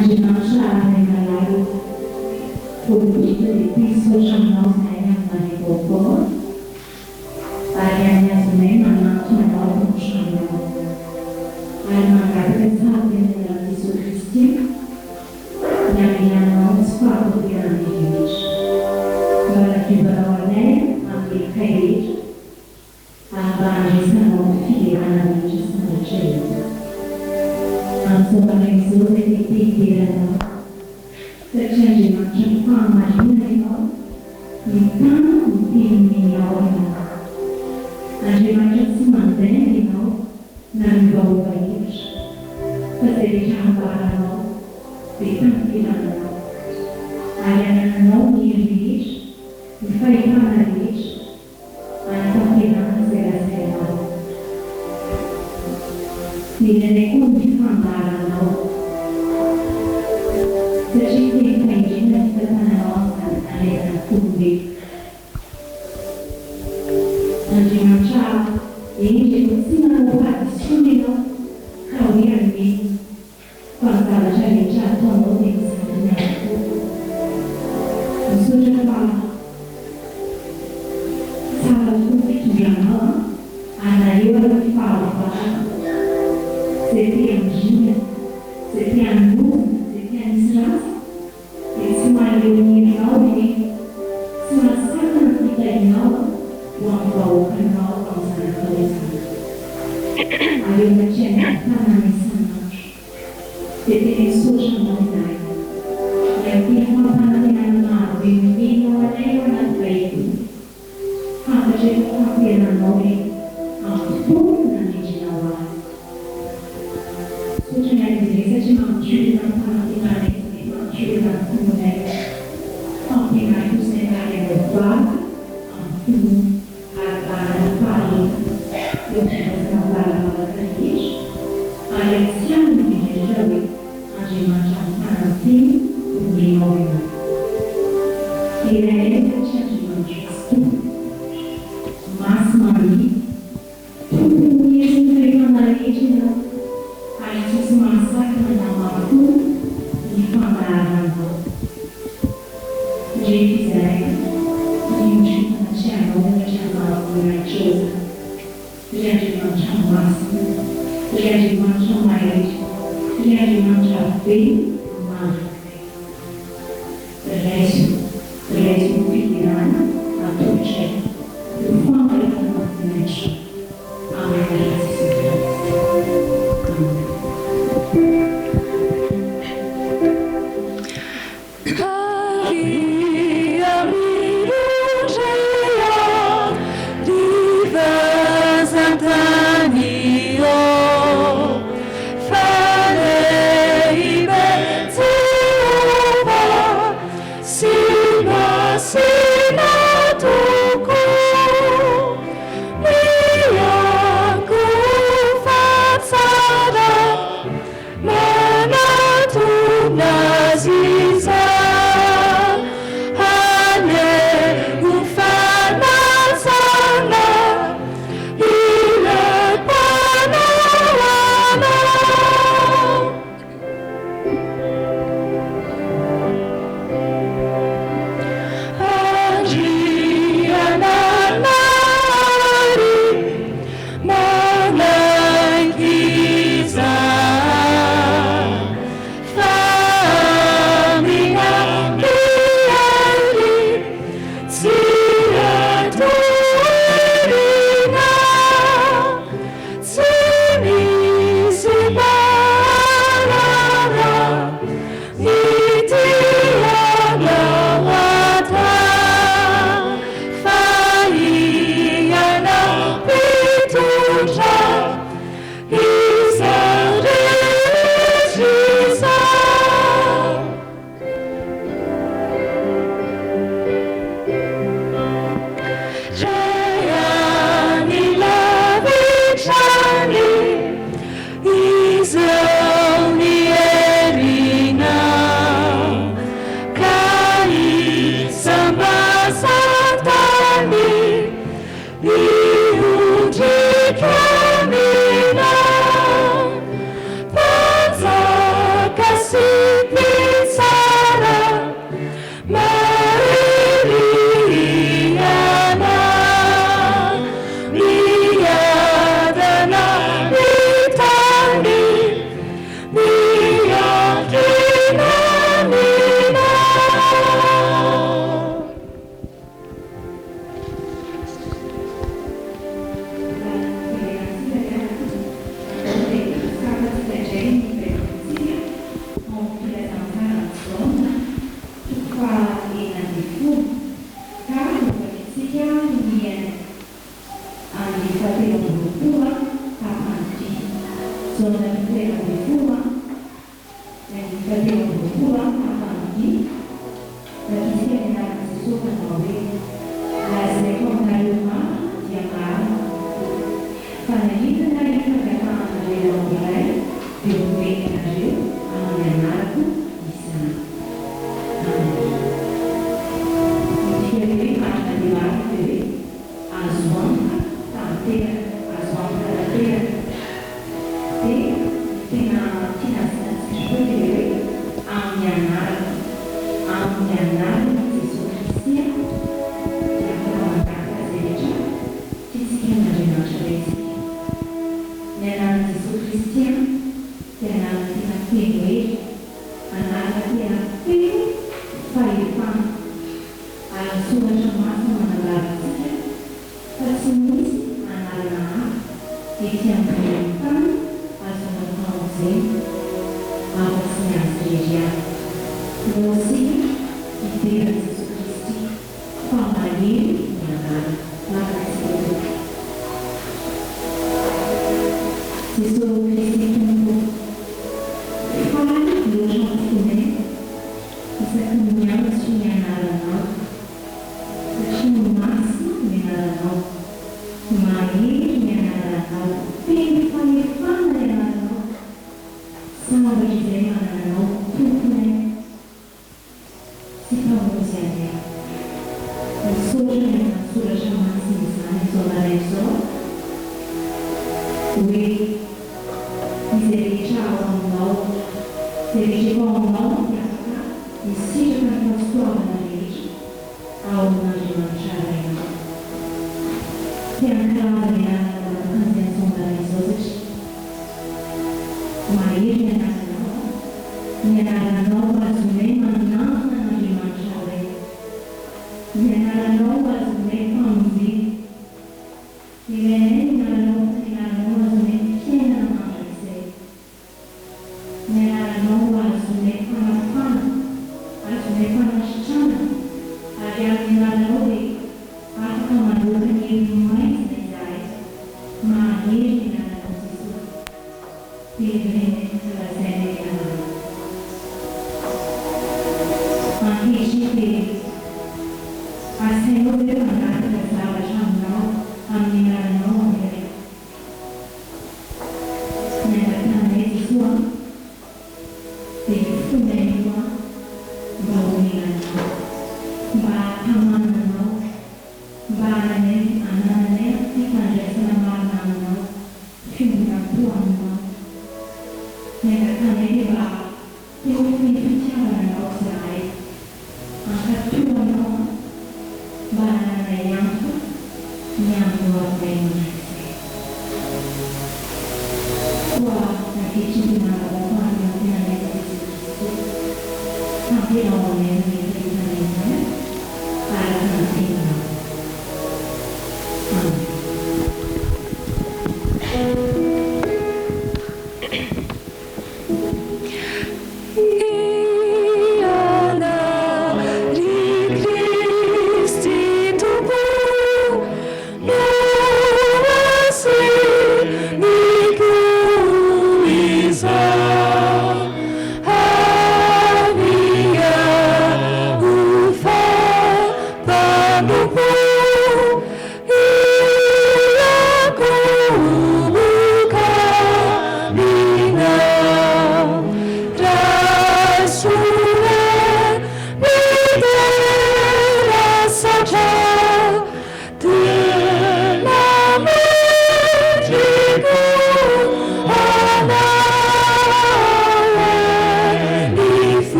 Andriamanitra regalado por vida de Cristo chamamos na Fanompoam-Pivavahana Alahady Andriamanitra tsy mandeha ianao na miovaova hevitra fa izay rehetra ambaranao dia tampiranao ary anananao ny rehetra ny fahefana rehetra anatampiranao izay lazainao. Minanay koa ny fikambaranao satria tena indrindra ny fitantananao amin'ny anaizana tombe. Andriamanitra endrika tsy manao hadisony ianao ka hoe ameny fa ny zavatra rehetra ataonao dia mizarina avokoa. Misaotra fa tsara tokoa fitondranao anareo aloha fifahavahana izay te handrina, izay te hanovina, izay te hanisy rasa dia tsy mahaleo herinao ny tsy mahasakana ny fitahinao ho amin'ny vahoakanao amin'ny zanak'Alaizana. Aleo matriana tanàna isan'andro dia tena misaotra anao izahay. Ilay tena fampanantenana maro be nomenao anay ao anaty Baiboly. Fantatra efa fampiananao hoe amin'ny fotoana nanendrinao azy. Misaotra ny azy izay satria mampidriona ny fampianana izay mampidriona ny fononay. Fampianana kosinay ary amin'ny vava amin'ny fono. See Hallelujah.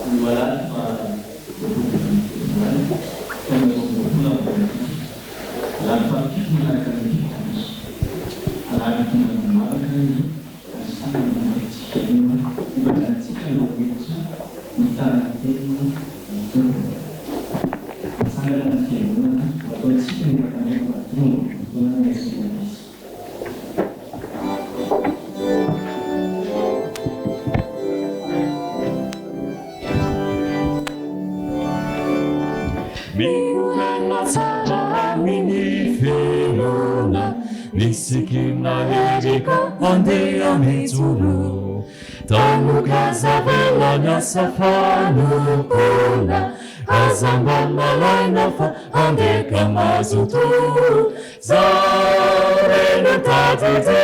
Voilà, la partie de la qualité, la Fjkm andea mezulu, tanu kazavela sa Fanompoam, azambalalaina fa Fjkm Isotry Fitiavana Alahady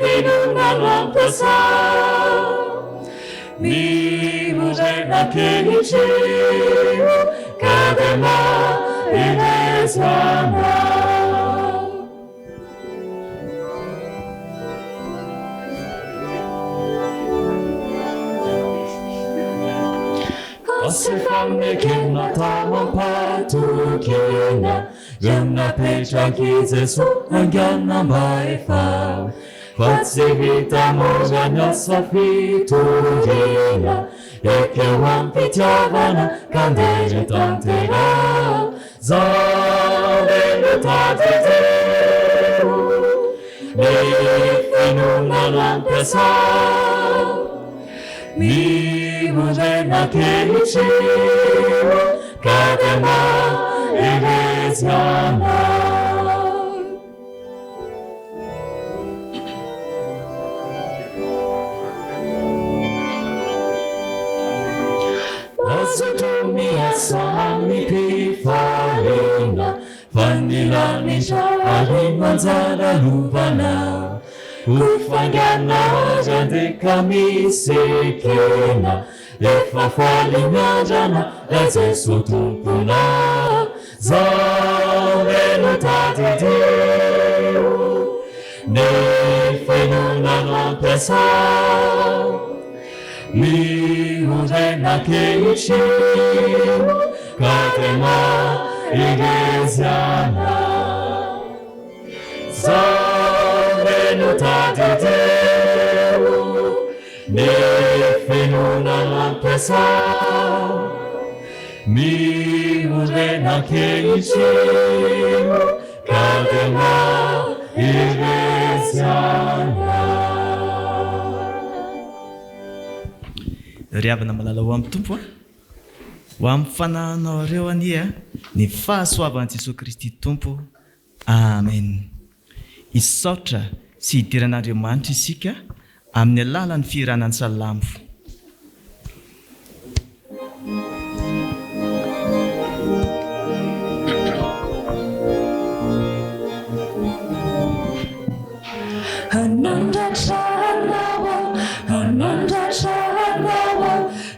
Fjkm Isotry Fitiavana petrakizesu angana baifau Fatsivita mojana safiturina Fjkm Fitiavana kandere tantera Zalelu tadideu Nifinu lampesa Mi mujena keichiu Kadema Iglesiana Azutumia sami pifalina Vanilanisha alimanzara luvana Ufangana jandika misikina Efa falina jana eze sutupuna Zalelu tadideu Nifinu lampesa Mi ujena keichiu Kadema Iglesiana Zalelu tadideu Nifinu lampesa Mi ujena keichiu Kadema Iglesiana Riavana malala ho amin'ny tompo ho amin'ny fananareo ania ny fahasoavan'i Jesosy Kristy tompo. Amen. Isaotra sy hidiran'Andriamanitra isika amin'ny alalan'ny firanany salamo.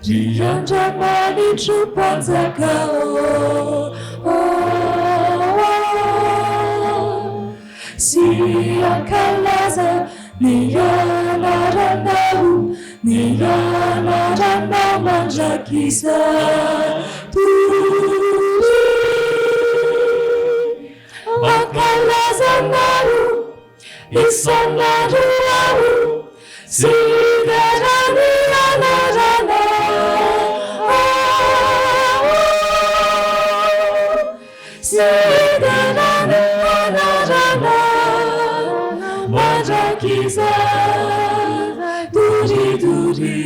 Riandra manitro panjakao Si ankalaza ny anaranao Ny anaranao mandrakisa tory Ankalazanao isan'andro Si darany anaranao Sidarana Mandrakisa Duri duri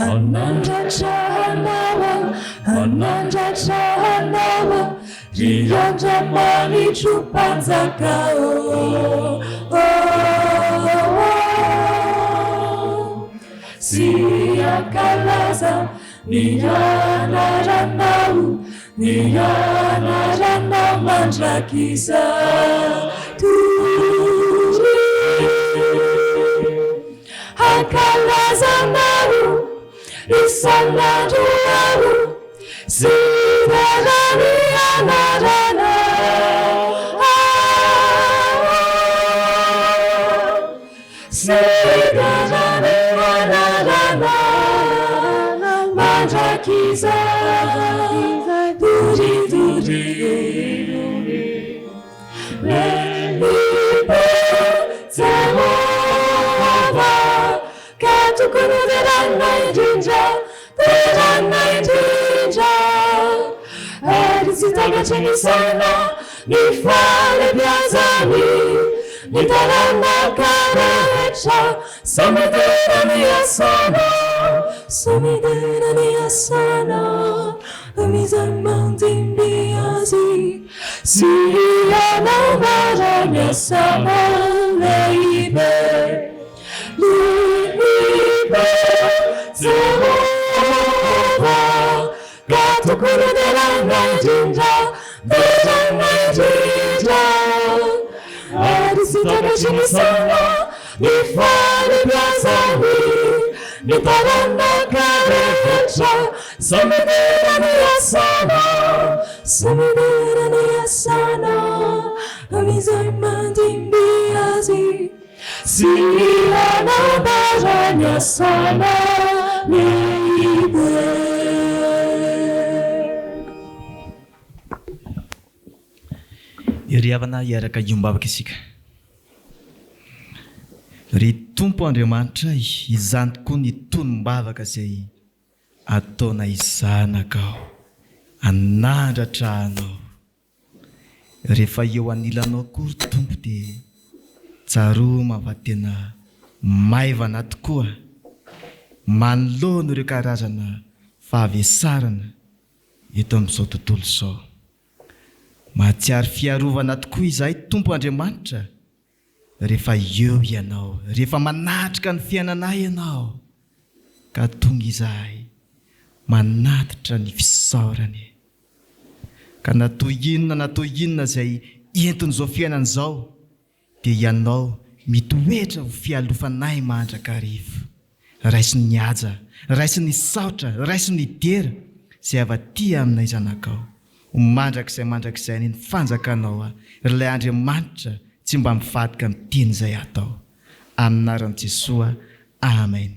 Anandratrahanawa Riandra manitro panjakao Si ankalaza ny anaranao Ny anaranao mandrakisa tory Ankalazanao isan'andro Sidarani anarana Sidarani anarana Mandrakiza Duri duri Lelipe Jehovah Katukuru derana idinja Derana idinja Arisitaga chini sana Nifale biazani Nitarana karecha Samidana yasana Samidana yasana Amizamandin biazi Siyana varanya sama Leibe Leibe Jehovah Katukuru derana idinja Derana idinja Arisitaga chini sana Nifale biazani Nitarana karecha Samidana yasana Samidana yasana Amizamandin biazi Siyana baranya sana Leibe Ry havana hiaraka iombavaka isika. Ry Tompo Andriamanitra izany tokoa ny tonombavaka izay ataona izanakao, anandratra anao. Rehefa eo anilanao kory Tompo dia tsaroma fa tena maivana tokoa, manoloana ireo karazana fahavesarana eto amin'izao tontolo izao. Mahatsiaro fiarovana tokoa izahay Tompo Andriamanitra rehefa eo ianao, rehefa manatrika ny fiainanay ianao, ka tonga izahay manatitra ny fisaorany. Ka natao inona izay entin'izao fiainana izao dia ianao mitoetra ho fialofanay mandrakariva. Raisy ny haja, raisy ny saotra, raisy ny dera izay avaty aminay zanakao. Mandrakizay ny fanjakanao ilay Andriamanitra tsy mba mivadika amin'ny teny izay atao. Amin'ny anaran'i Jesosy, amen.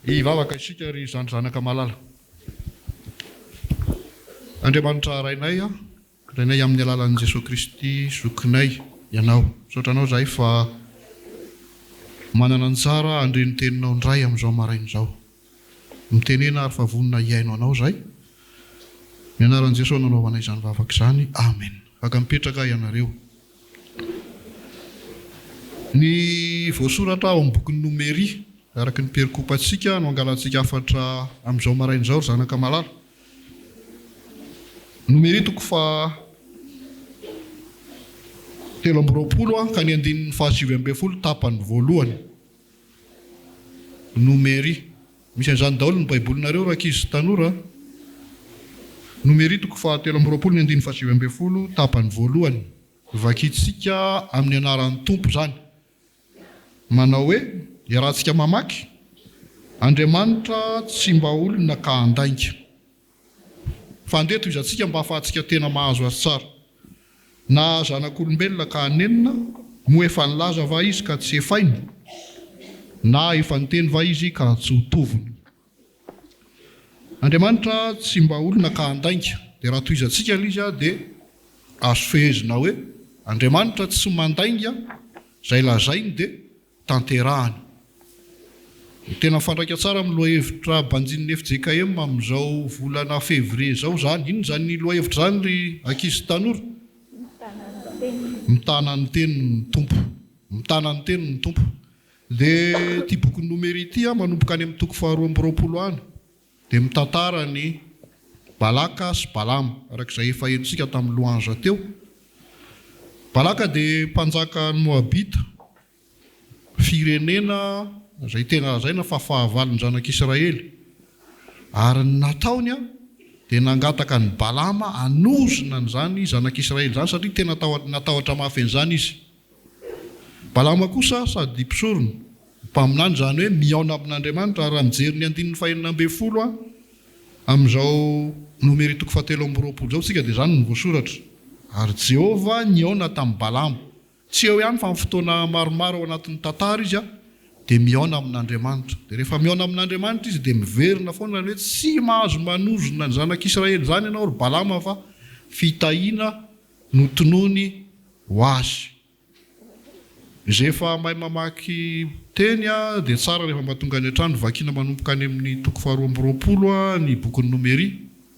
Ivavaka isika ry zanaka malala. Andriamanitra rainay amin'ny alalan'i Jesosy Kristy zokinay ianao. Sotranao zahay fa manana anjara andreny teninao indray amin'izao maraina izao. Mitenena ary fa vonona iaino anao zahay. Ny anaran'i Jesosy nanaovanay izany vavaka izany. Amen. Aka mipetraka ianareo. Ny voasoratra ao amin'ny bokin'ny Nomeria araky ny perikopantsika no angalantsika afatra amin'izao maraina izao zanaka malala. Nomeria toko fa 17 ka ny andinin'ny 110 tapany voalohany. Nomeria misy an'izany daholo ny baibolinareo rankizy tanora. Nomeria toko fa 17 ny andinin'ny 110 tapany voalohany. Vakitsika amin'ny anaran'ny Tompo zany. Manao hoe iarahantsika mamaky, Andriamanitra tsy mba olona ka handainga. Fandeto izantsika mba ahafahantsika tena mahazo azy tsara. Na zanak'olombelona ka hanenina, moa efa nilaza va izy ka tsy efainy. na efa niteny va izy ka tsy ho tovony. Andriamanitra tsy mba olona ka handainga, dia raha toizantsika ilay izy dia azo fehezina hoe Andriamanitra tsy mandainga, izay lazainy dia tanterahany. Tena fandraika tsara amin'ny lohahevitra banjin'ny Fjkm amin'izao volana Febroary izao zany. Ino zany lohahevitra zany ry ankizy tanora? Mitana ny tenin'ny tompo. Mitana ny tenin'ny tompo. Dia ity boky nomery ity manomboka any amin'ny toko 220 any dia mitantara ny Balaka sy Balama, arak'izay efa hentsika tamin'ny louange teo. Balaka dia mpanjaka ny Moabita, firenena izay tena lazaina fa fahavalon'ny zanak'Israely. Ary ny nataony dia nangataka ny Balama hanozona n'izany zanak'Israely zany satria tena natahotra mafy an'izany izy. Balama kosa sady mpisorona, mpaminany zany hoe miaona amin'Andriamanitra. Raha mijery ny 940 amin'izao nomery toko 720 zao tsika dia zany no voasoratra. Ary Jehova niaona tamin'ny Balama. Tsy eo ihany fa amin'ny fotoana maromaro ao anatin'ny tantara izy dia miaona amin'Andriamanitra. Dia rehefa miaona amin'Andriamanitra izy dia miverina foana hoe tsy mahazo manozona ny zanak'Israely zany ianao ry Balama fa fitahiana no tonoiny ho azy. Izay efa mahay mamaky teny dia tsara rehefa mahatonga any an-trano vakiana manomboka any amin'ny toko 220 ny bokin'ny nomery.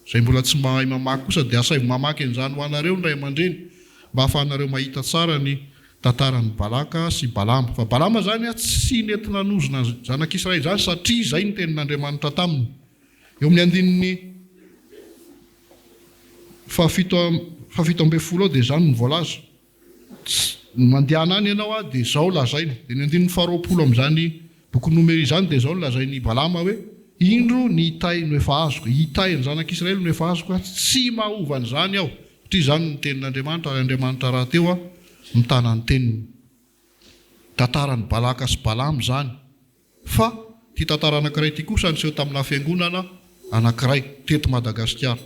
Izay mbola tsy mahay mamaky kosa dia asay mamaky an'izany ho anareo ny ray aman-dreny mba ahafahanareo mahita tsara ny tantaran'ny Balaka sy Balama. Fa Balama zany tsy nentina hanozona zanak'Israely zany satria izay ny tenin'Andriamanitra taminy. Eo amin'ny andininy 17 dia zany ny voalaza. Mandehana any ianao dia izao lazainy. Dia ny andininy 20 amin'izany boky nomery zany dia izao lazainy Balama hoe indro ny hitay no efa azoko, hitay ny zanak'Israely no efa azoko, tsy mahova an'izany aho. Satria zany ny tenin'Andriamanitra, ary Andriamanitra raha teo mitana ny teniny. Tantaran'ny Balaka sy Balama zany. Fa ty tantara anankiray ty kosa niseho tamina fiangonana anankiray teto Madagasikara.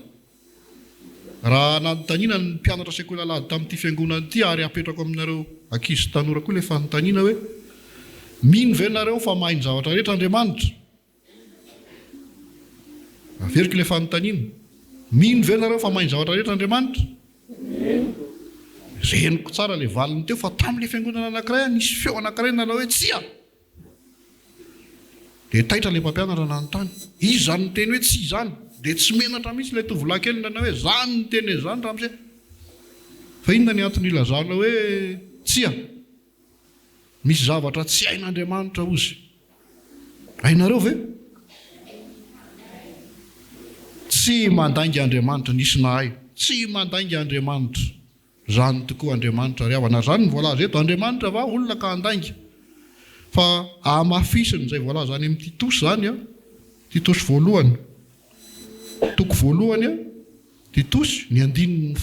Raha nanontaniana ny mpianatra sekoly alahady tamin'ity fiangonana ity ary apetrako aminareo ankizy tanora koa ilay fanontaniana hoe mino ve nareo fa mahay ny zavatra rehetra Andriamanitra? Averiko ilay fanontaniana. Mino ve nareo fa mahay ny zavatra rehetra Andriamanitra? Reniko tsara ilay valiny teo fa tamin'ilay fiangonana anankiray nisy feo anankiray nanao hoe tsia. Dia taitra ilay mpampianatra nanontany. Izy zany ny teny hoe tsy izany. Dia tsy menatra mihitsy ilay tovolahy kely nanao hoe zany ny teny zany raha amin'izay. Fa inona ny antony ilazana hoe tsia? Misy zavatra tsy hain'Andriamanitra ozy. Hainareo ve? Tsy mandainga Andriamanitra nisy nahay. Tsy mandainga Andriamanitra. Zany tokoa Andriamanitra ry havana. Zany ny voalaza eto. Andriamanitra va olona ka handainga. Fa amafisiny izay voalaza any amin'ny Titosy zany Titosy voalohany. Toko voalohany Titosy ny 2:2.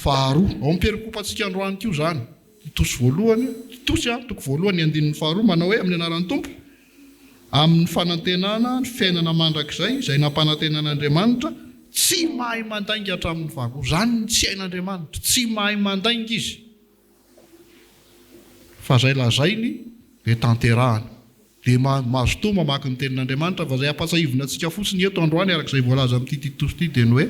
Ao amperikopatsika androany kio zany. Titosy voalohany, Titosy toko voalohany ny 2:2 manao hoe amin'ny anaran'ny Tompo. Amin'ny fanantenana ny fiainana mandrakizay izay nampanantenan'Andriamanitra tsy mahay mandainga hatramin'ny vako. Zany tsy hain'Andriamanitra, tsy mahay mandainga izy. Fa izay lazainy dia tanterahany. Dia mazotoa mamaky ny tenin'Andriamanitra fa izay ampatsahivina antsika fotsiny eto androany arak'izay voalaza amin'ity Titosy ity dia ny hoe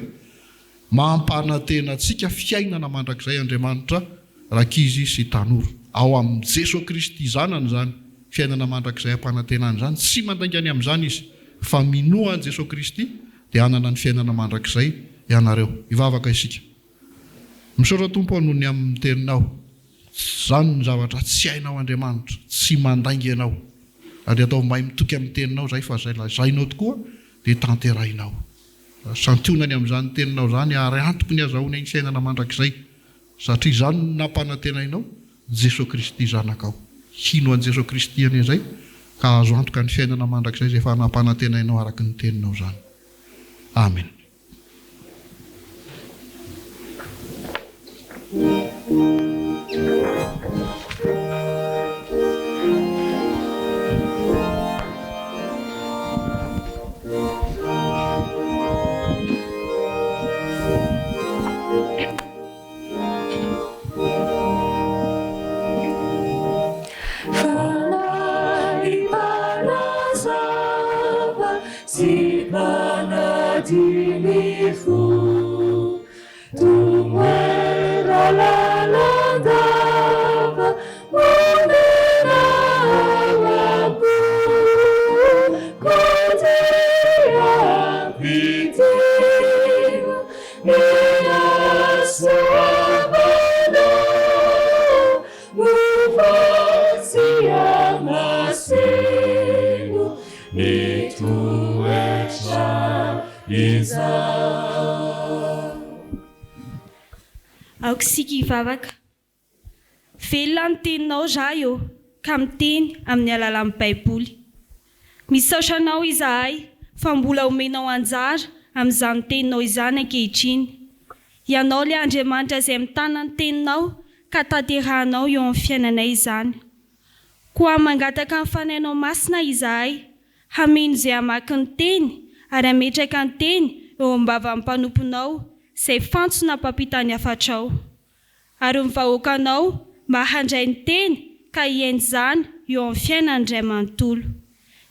mampanantena antsika fiainana mandrakizay Andriamanitra rakizy sy tanora. Ao amin'ny Jesosy Kristy zanany zany fiainana mandrakizay ampanantenany zany. Tsy mandainga any amin'izany izy fa minoa an Jesosy Kristy dia hanana ny fiainana mandrakizay ianareo. Ivavaka isika. Misaotra Tompo noho ny amin'ny teninao. Zany ny zavatra tsy hainao Andriamanitra, tsy mandainga ianao. Ary atao mahay mitoky amin'ny teninao zay fa zay lazainao tokoa dia tanterahinao. Santionany amin'izany teninao zany ary antoko ny azahoana ny fiainana mandrakizay. Satria zany nampanantenainao Jesosy Kristy zanakao. Hino an Jesosy Kristy ane zay ka azo antoka ny fiainana mandrakizay izay efa nampanantenainao araka ny teninao zany. Amen. Dinifu Tumwera lalandava Munena wabu Kotea pitiru Nina suavana Muvasia masinu Nituecha aoko sika hivavaka velona ny teninao zah eo ka miteny amin'ny alalan'ny baiboly misaotra anao izahay fa mbola omenao anjara amin'izany teninao izany ankehitriny ianao ilay Andriamanitra izay mitana ny teninao ka tanterahanao eo amin'ny fiainanay izany koa mangataka ny fanainao masina izahay hameno izay hamaky ny teny ary ametraka ny teny eo am-bavan'ny mpanomponao izay fantsona mpampitany afatrao ary ny vahoakanao mba handray ny teny ka hiainy izany eo amin'ny fiainany iray manontolo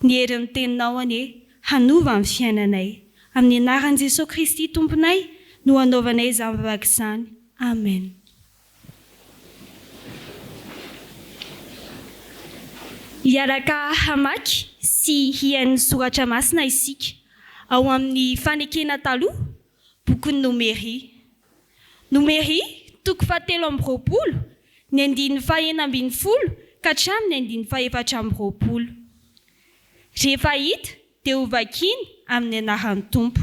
ny herin'ny teninao anie hanova amin'ny fiainanay amin'ny anaran'i Jesosy Kristy tomponay no hanaovanay izany vavaka izany amen. Hiaraka hamaky sy hiain'ny soratra masina isika ao amin'ny fanekena taloha bokin'ny Nomery toko 7:20 ny 9:11 ka hatramin'ny 9:4. Rehefa hita dia ho vakiana amin'ny anaran'ny Tompo.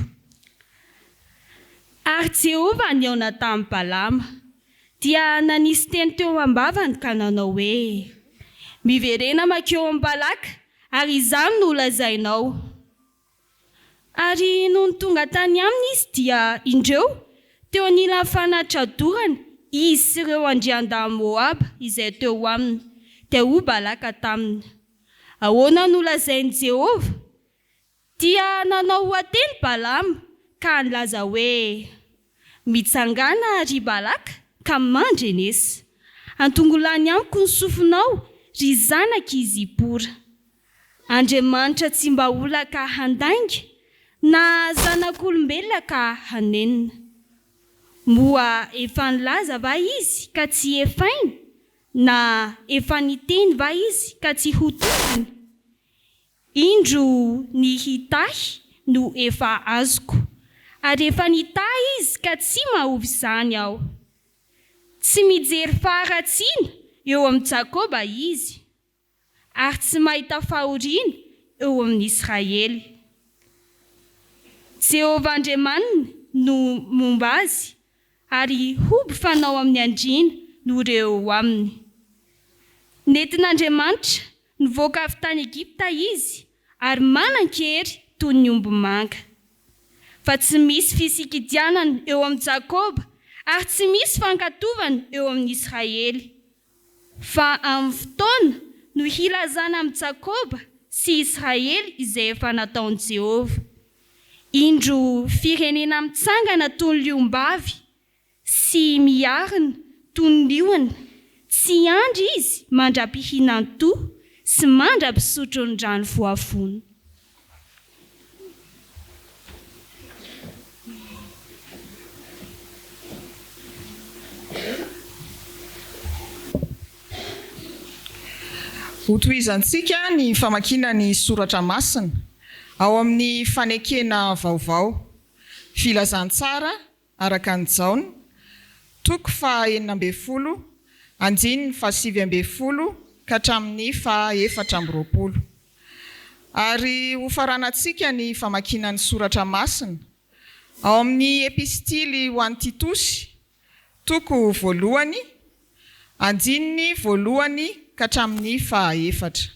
Ary Jehova niaona tamin'ny Balama dia nanisy teny teo am-bavany ka nanao hoe miverena makeo amin'ny Balaka ary izany no lazainao. Ary noho ny tonga tany aminy izy dia indreo teo anila fanatradorana izy sy ireo andrian-dà Moab izay teo aminy dia ho Balaka taminy. Ahoana no lazain'i Jehova? Dia nanao hoateny Balama ka nilaza hoe mitsangana ry Balaka ka mandrenesa. Antongolany amiko ny sofinao ry zanaka izy hipora. Andriamanitra tsy mba ola ka handainga na zanak'olombelona ka hanenina. Moa efa nilaza va izy ka tsy efainy na efa niteny va izy ka tsy hotoniny? Indro ny hitahy no efa azoko ary efa nitahy izy ka tsy mahovy izany aho. Tsy mijery faharatsiana eo amin'ny Jakoba izy ary tsy mahita fahoriana eo amin'ny Israely. Jehova Andriamanina no momba azy ary hoby fanao amin'ny andriana no ireo aminy. Nentin'Andriamanitra nivoaka avy tany Egipta izy ary manan-kery toy ny omby manga. Fa tsy misy fisikidianana eo amin'ny Jakoba ary tsy misy fankatovana eo amin'ny Israely. Fa amin'ny fotoana no hilazana amin'ny Jakoba sy Israely izay efa nataon'i Jehova. Indro firenena mitsangana toy ny liombavy sy miarina toy ny liona. Tsy andry izy mandra-pihinan-toa sy mandra-pisotro ny rano voafono. Hotoizantsika ny famakiana ny soratra masina ao amin'ny fanekena vaovao filazantsara araka ny jaona toko 9:20 andininy 7:20 ka hatramin'ny 4:20 ary ho faranantsika ny famakiana ny soratra masina ao amin'ny epistily ho an'ny Titosy toko 1 andininy 1 ka hatramin'ny 4.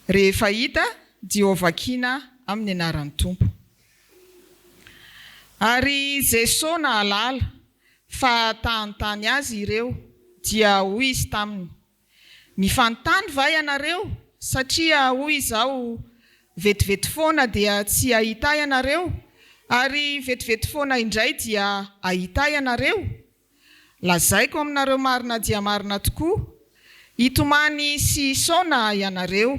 Rehefa hita dia ho vakiana amin'ny anaran'ny Tompo. Ary Jesosy nahalala fa tany azy ireo dia hoy izy taminy, mifantany va ianareo satria hoy izao vetivety foana dia tsy ahita ianareo ary vetivety foana indray dia ahita ianareo. Lazaiko aminareo marina dia marina tokoa, hitomany sy isaona ianareo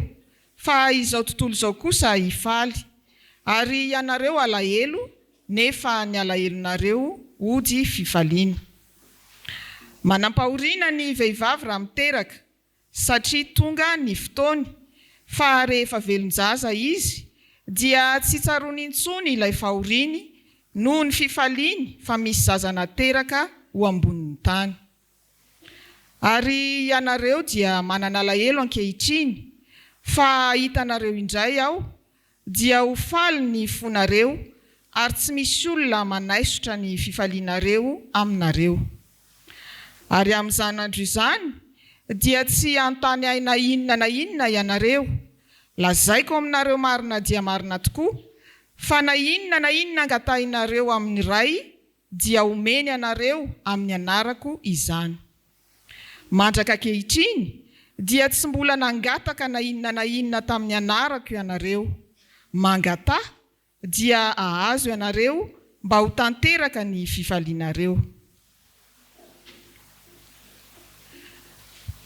fa izao tontolo izao kosa hifaly ary ianareo alahelo nefa ny alahelonareo ody fifaliana. Manampahoriana ny vehivavy raha miteraka satria tonga ny fotoany fa rehefa velonjaza izy dia tsy tsarony intsony ilay fahoriany noho ny fifaliany fa misy zaza nateraka ho ambonin'ny tany. Ary ianareo dia manana alahelo ankehitriny fa hitanareo indray aho dia ho faly ny fonareo ary tsy misy olona manaisotra ny fifalianareo aminareo. Ary amin'izany andro izany dia tsy antany aina inona na inona ianareo. Lazaiko aminareo marina dia marina tokoa fa na inona angatahinareo amin'ny ray dia omeny anareo amin'ny anarako izany. Mandraka ankehitriny dia tsy mbola nangataka na inona tamin'ny anarako ianareo. Mangata dia ahazo ianareo mba ho tanteraka ny fifalianareo.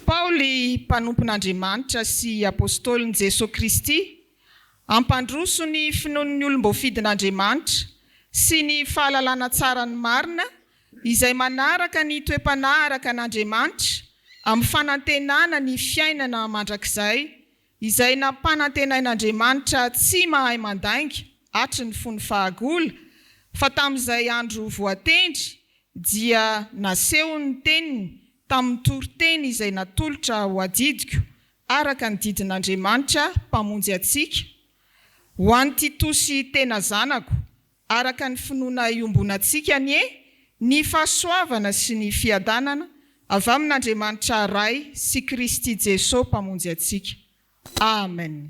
Paoly, mpanompon'Andriamanitra sy apôstôlin'i Jesosy Kristy, ampandroso ny finoan'ny olom-boafidin'Andriamanitra sy ny fahalalana tsara ny marina izay manaraka ny toe-panaraka an'Andriamanitra amin'ny fanantenana ny fiainana mandrakizay izay nampanantenain'Andriamanitra tsy mahay mandainga hatry ny fony fahagola fa tamin'izay andro voatendry dia naseho ny teniny tamin'ny toroteny izay natolotra ho adidiko araka ny didin'Andriamanitra mpamonjy atsika ho an'ny Titosy tena zanako araka ny finoana iombonantsika ny fahasoavana sy ny fiadanana avy amin'Andriamanitra ray sy Kristy Jesosy mpamonjy atsika. Amen.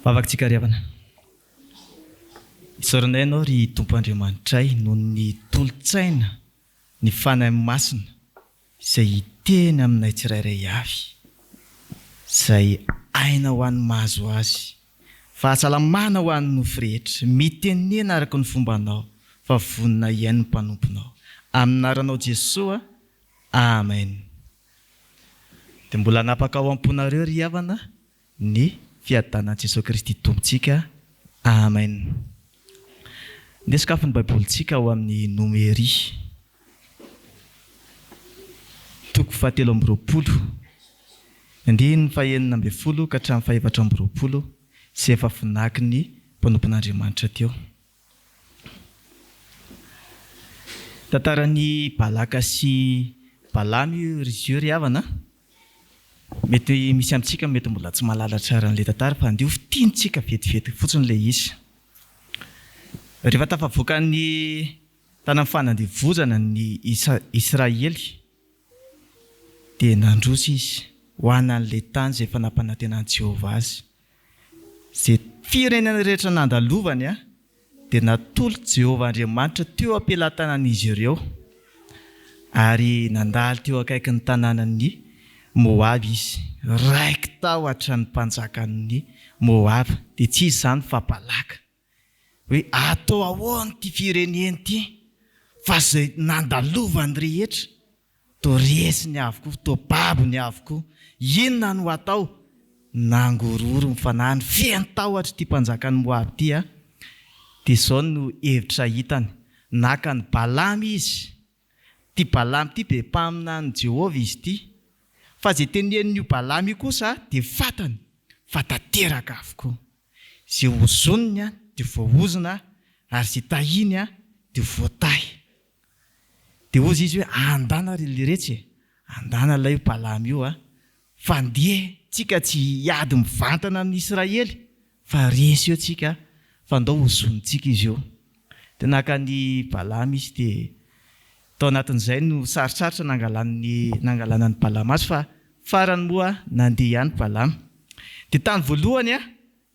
Vavakantsika riavana. Isaoranay ianao ry Tompo Andriamanitray noho ny tolotsaina ny fanahy masina izay hiteny aminay tsirairay avy izay aina ho an'ny mahazo azy. Fahasalamana ho an'ny nofo rehetra mitenena araka ny fombanao fa vonina iainy ny mpanomponao. Aminaranao Jesosy. Amen. Dia mbola hanapaka ao am-ponareo ry havana ny fiadanan'i Jesosy Kristy tompontsika. Amen. Ndeha sakafo ny baibolintsika ao amin'ny Nomery 7:20 andiny 9:20 ka hatramin'ny 7:20 sy efa finaky ny mpanompon'Andriamanitra teo. Tantaran'ny Balaka sy Balamy ry zio ry havana. Mety misy amintsika mety mbola tsy mahalala tsara an'ilay tantara fa andio fitiantsika vetivety fotsiny ilay izy. Rehefa tafavoaka ny tany fanandevozana ny Israely dia nandroso izy ho an'ilay tany izay efa nampanantenan'i Jehovah azy. Izay firenena rehetra nandalovany dia natolotra Jehovah Andriamanitra teo ampelantanan'izy ireo ary nandalo teo akaiky ny tanànan'ny Moab izy raiky tao hatrany mpanjakan'ny Moab dia tsy izy zany fa Balaka hoe atao ahoana ty fireneny ty fa zay nandalovany rehetra to resiny avokoa to babony avokoa inona no atao nangororo mifanany feno tahotra ty mpanjakan'ny Moab ty a dia zao no hevitra hitany naka ny Balamy izy ty Balamy ty be mpamina ny Jehovah izy ty fa zay tenenin'io Balamy kosa dia fatany fa tanteraka avokoa zay ozoniny a dia voaozona ary zay tahiny a dia voatahy dia ozy izy hoe andana le retsy andana ilay Balamy io a fa ndeha tsika tsy hiady mivantana amin'ny Israely fa resy eo tsika fa ndao ozonitsika izy io dia naka ny Balamy izy dia tao anatin'izay no sarotsarotra nangalana ny Balamy azy fa farany moa nandeha ihany Balamy dia tany voalohany a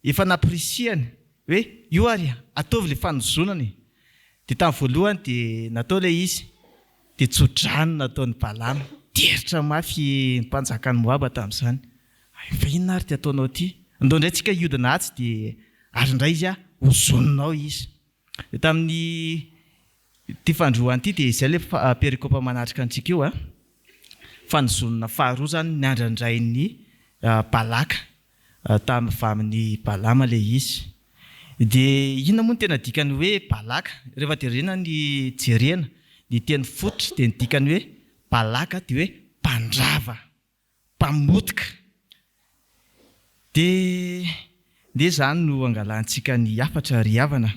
efa namporisihany hoe io ary ataovy le fanozonany dia tany voalohany dia natao ilay izy dia tsodrano nataon'ny Balamy teritra mafy mpanjakan'ny Moab tamin'izany fa inona ary ty ataonao ty ndao indray tsika hiodina atsy dia ary indray izy a hozoninao izy dia tamin'ny ty fandroany ty dia izay le perikopa manatrika antsika io a fanozonina faharoa zany niandrandrain'ny Balaka tamin'ny vamin'ny Balama le izy dia inona moa ny tena dikany hoe Balaka rehefa terena ny jerena ny teny fototra dia ny dikany hoe Balaka dia hoe mpandrava mpamotika dia zany no angalantsika ny afatra riavana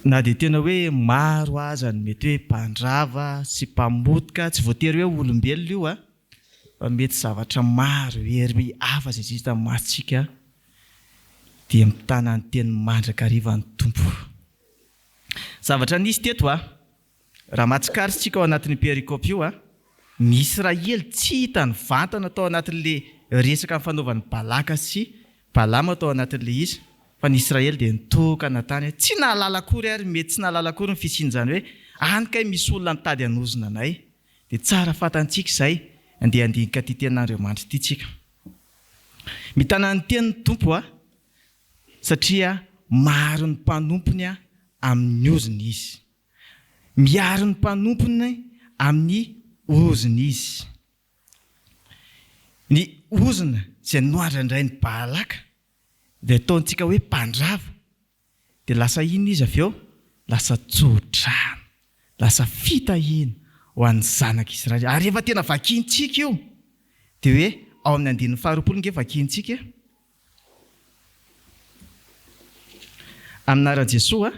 na dia tena hoe maro aza ny mety hoe mpandrava sy mpamotika tsy voatery hoe olombelona io a fa mety zavatra maro hery hafa zay zay tamin'ny masontsika dia mitana ny teny mandrakariva ny tompo zavatra nisy teto a raha matsikarytsika ao anatin'ny perikopy io a ny Israely tsy hita ny vantana tao anatin'le resaka ny fanaovan'ny Balaka sy Balama tao anatin'le izy fa ny Israely dia nitokana tany tsy nahalala akory ary mety tsy nahalala akory ny fisinjany hoe anikay misy olona nitady hanozona anay dia tsara fatantsika izay andeha andinika ty tenin'Andriamanitra ity tsika mitana ny tenin'ny tompo a satria maro ny mpanompony a amin'ny oziny izy miaro ny mpanompony amin'ny oziny izy ny ozina izay noandrandray ny Balaka dia ataontsika hoe mpandrava dia lasa iny izy avy eo lasa tsodrano lasa fitahina ho an'ny zanak'Israely ary efa tena vakiantsika io dia hoe ao amin'ny andin'ny faharoapolo nge vakiantsika aminaran'i Jesosy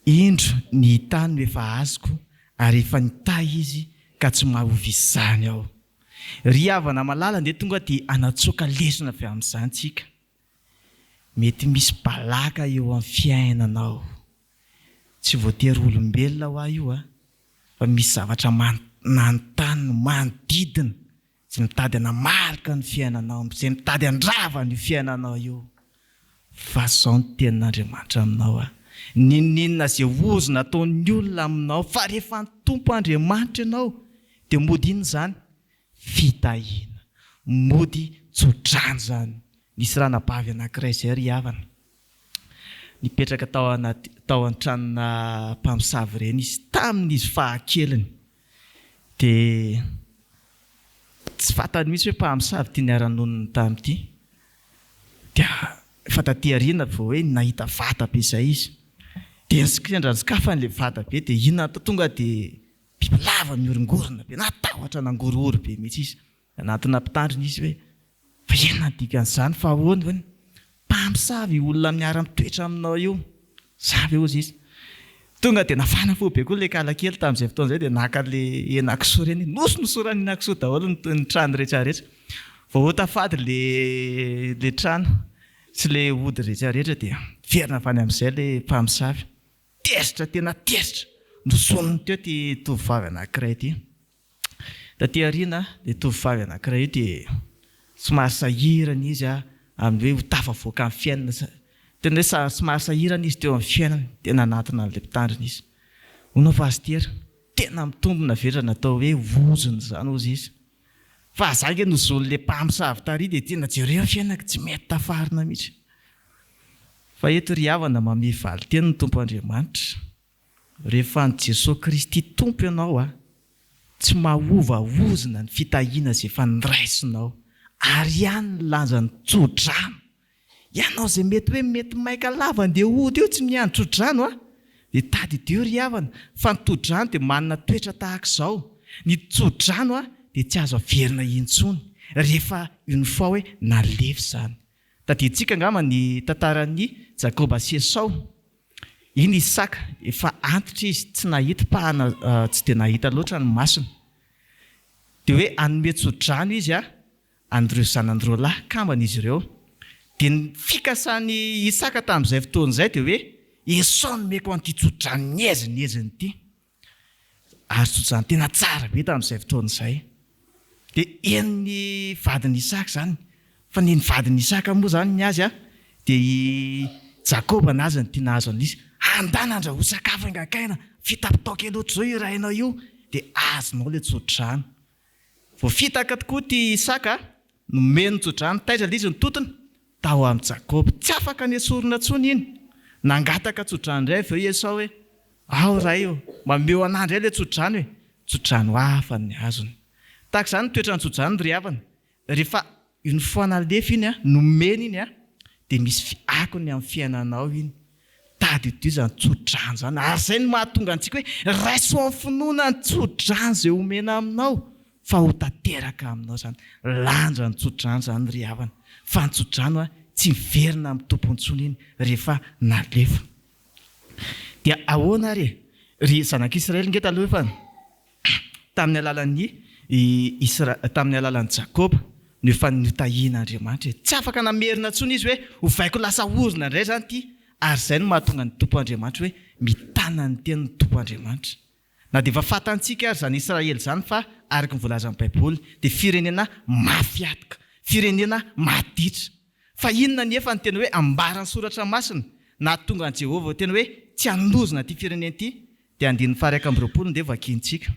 indro ny tany no efa azoko ary efa nitahy izy ka tsy mahovy izany aho ry havana malala dia tonga dia anatsoaka lesona avy amin'izany tsika mety misy Balaka eo amin'ny fiainanao tsy voatery olombelona ho aho io a fa misy zavatra manontany manodidina izay mitady hanamarika ny fiainanao izay mitady handrava ny fiainanao io fa zao ny tenin'Andriamanitra aminao a ninninona izay ozona ataon'ny olona aminao fa rehefa ny tompo Andriamanitra ianao dia mody iny zany fitahina mody tsodrano zany nisy ranabavy anankiray izay ry havana nipetraka tao an-tranona mpamosavy ireny izy tamin'izy fahakeliny dia tsy fantany mihitsy hoe mpamosavy tia niara-noniny tamin'ity dia efa taty aoriana vao hoe nahita vatabe izay izy dia nsikafany ilay vatabe dia inona tonga dia bibilava miorongorona be natahotra nangorohoro be mihitsy izy anatina mpitandrina izy hoe fa inona dikan'izany fa ahoana hoe mpamosavy olona miara-mitoetra aminao io savy ozy izy tonga dia nafana fo be koa ilay kalakely tamin'izay fotoana izay dia naka ilay henakisoa reny nosonosorany henakisoa daholo ny trano rehetrarehetra vao hotafady le trano sy ilay ody rehetrarehetra dia verina avany amin'izay ilay mpamosavy tesitra tena tesitra nosonony teo ty tovovavy anankiray ty taty aoriana dia tovovavy anankiray io dia somary sahirana izy amin'ny hoe ho tafavoaka amin'ny fiainana tena hoe somary sahirana izy teo amin'ny fiainana dia nanatona an'ilay mpitandrina izy honao fazitera tena mitombona vera natao hoe vozony zany ozy izy fa zake nozony le mpamosavy tary dia tena jereo fiainaka tsy mety tafarina mihitsy fa eto ry havana mame valy tena ny tompo Andriamanitra rehefa ny Jesosy Kristy tompo ianao tsy mahovavozona ny fitahiana izay efa niraisinao ary ihany ny lanja ny tsodrano ianao izay mety hoe mety maika lava andeha hody eo tsy miany tsodrano dia tady dio ry havana fa ny todrano dia manana toetra tahaka izao ny tsodrano dia tsy azo averina intsony rehefa iny fa hoe nalefy izany tadintsika angamba ny tantaran'ny Jakoba sy Esau iny Isaka efa antitra izy tsy nahita pahana tsy dia nahita loatra ny masina dia hoe anome tsodrano izy andreo zanandreo lahy kambana izy ireo dia ny fikasany Isaka tamin'izay fotoana izay dia hoe Esau nomeko an'ity tsodrano nieziny ity ary tsodrano tena tsara be tamin'izay fotoana izay dia eniny vadiny Isaka zany fa ny vadiny Isaka moa zany ny azy dia Jakoba nazy ny tiana azo an'izy andanandra ho sakafo angakaina fitapitaoka eloatra zao irainao io dia azonao le tsodrano vao fitaka tokoa ty Isaka nomeny tsodrano taiza le izy ny totony tao amin'ny Jakoba tsy afaka ny esorina tsony iny nangataka tsodrano indray avy eo Esau hoe ao raha io mameo an'andry ay le tsodrano hoe tsodrano hafa ny azony tahaka izany toetra ny tsodrano ry havana rehefa iny foana lefa iny nomeny iny dia misy fiakony amin'ny fiainanao iny tady dio zany tsodrano zany ary izay no mahatonga antsika hoe raiso amin'ny finoana ny tsodrano izay omena aminao fa ho tanteraka aminao zany lanja ny tsodrano zany ry havana fa ny tsodrano tsy miverina amin'ny tompontsony iny rehefa nalefa dia ahoana ry zanak'Israely nge taloha efa tamin'ny alalan'ny tamin'ny alalan'ny Jakoba no efa nitahian'Andriamanitra tsy afaka namerina tsony izy hoe hovaiko lasa orona indray zany ity ary izay no mahatonga ny tompo Andriamanitra hoe mitana ny tenin'ny tompo Andriamanitra na dia efa fatantsika ary zany Israely zany fa araka ny voalazan'ny Baiboly dia firenena mafiatoka firenena maditra fa inona nefa ny tena hoe ambarany soratra masina na tonga an' Jehovah tena hoe tsy hanozona ty firenena ity dia andin'ny faha 120 dia vakintsika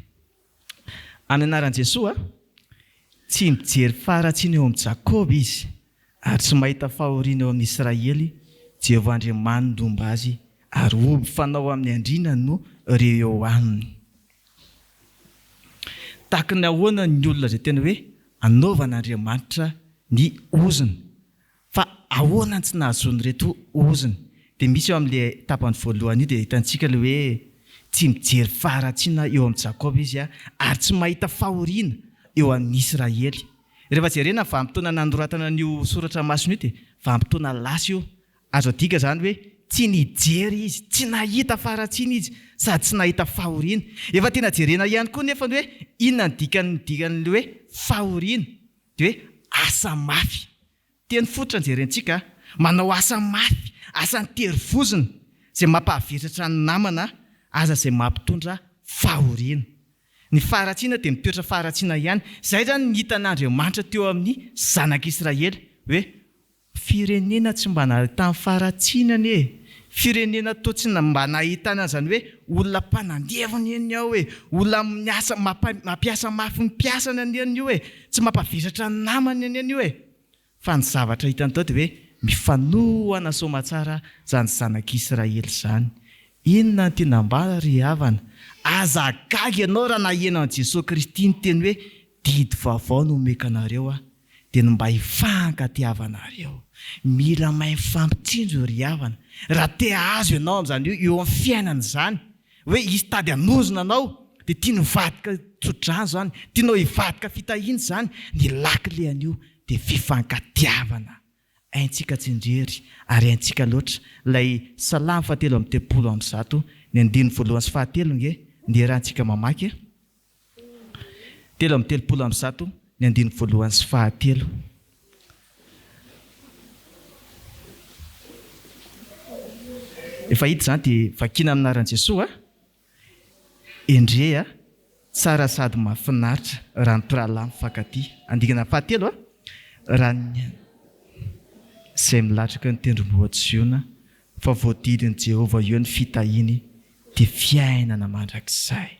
amin'ny anaran'i Jesosy tsy mijery faratsiny eo amin'ny Jakoba izy ary tsy mahita fahoriana eo amin'ny Israely Jehovah Andriamanitra ndomba azy ary omby fanao amin'ny andrina no reo eo aminy tahaka ny ahoana ny olona izay tena hoe anaovan'Andriamanitra ny oziny fa ahoana tsy nahazony reto oziny dia misy eo amin'ilay tapany voalohany io dia hitantsika le hoe tsy mijery faratsiana eo amin'ny Jakoba izy ary tsy mahita fahoriana eo amin'ny Israely rehefa jerena vanim-potoana nanoratana an'io soratra masina io dia vanim-potoana lasa io azo adika zany hoe tsy nijery izy tsy nahita faratsiana izy sady tsy nahita fahoriana efa tena jerena ihany koa nefa ny hoe inona ny dikan'le hoe fahoriana dia hoe asa mafy teny fototra ny jerentsika manao asa mafy asa niterivozina izay mampahavetratra ny namana aza izay mampitondra fahoriana ny faratsiana dia mitoetra faratsiana ihany izay zany ny hitan'Andriamanitra teo amin'ny zanak'Israely hoe firenena tsy mba nahitany faratsinany firenena to tsy mba nahitana zany hoe olona mpanandevana eny ao hoe olona miasa mampiasa mafy mipiasana eny io hoe tsy mampahavetratra ny namany eny io fa ny zavatra hitany tao dia hoe mifanohana somatsara zany zanak'Israely zany inona ny tena mba ry havana aza gaga ianao raha nahena an' Jesosy Kristy ny teny hoe didy vaovao no omeko anareo dia mba hifankatiavanareo mila mahay mifampitsinjo ry havana raha te azo ianao amin'izany eo amin'ny fiainana izany hoe izy tady hanozona anao dia tia nivadika tsodrano zany tianao hivadika fitahiana zany ny lakile an'io dia fifankatiavana aintsika tsinjery ary aintsika loatra ilay Salamy 3:30 ny 9:1 nge ndeha rahantsika mamaky 3:30 ny 9:1 efa hita zany dia vakina aminaran'i Jesosy endre tsara sady mahafinaritra raha ny mpirahalahy mifankatia andingana 7 raha izay milatraka ny tendrombohitra fa voadidin'i Jehovah eo ny fitahiny dia fiainana mandrakizay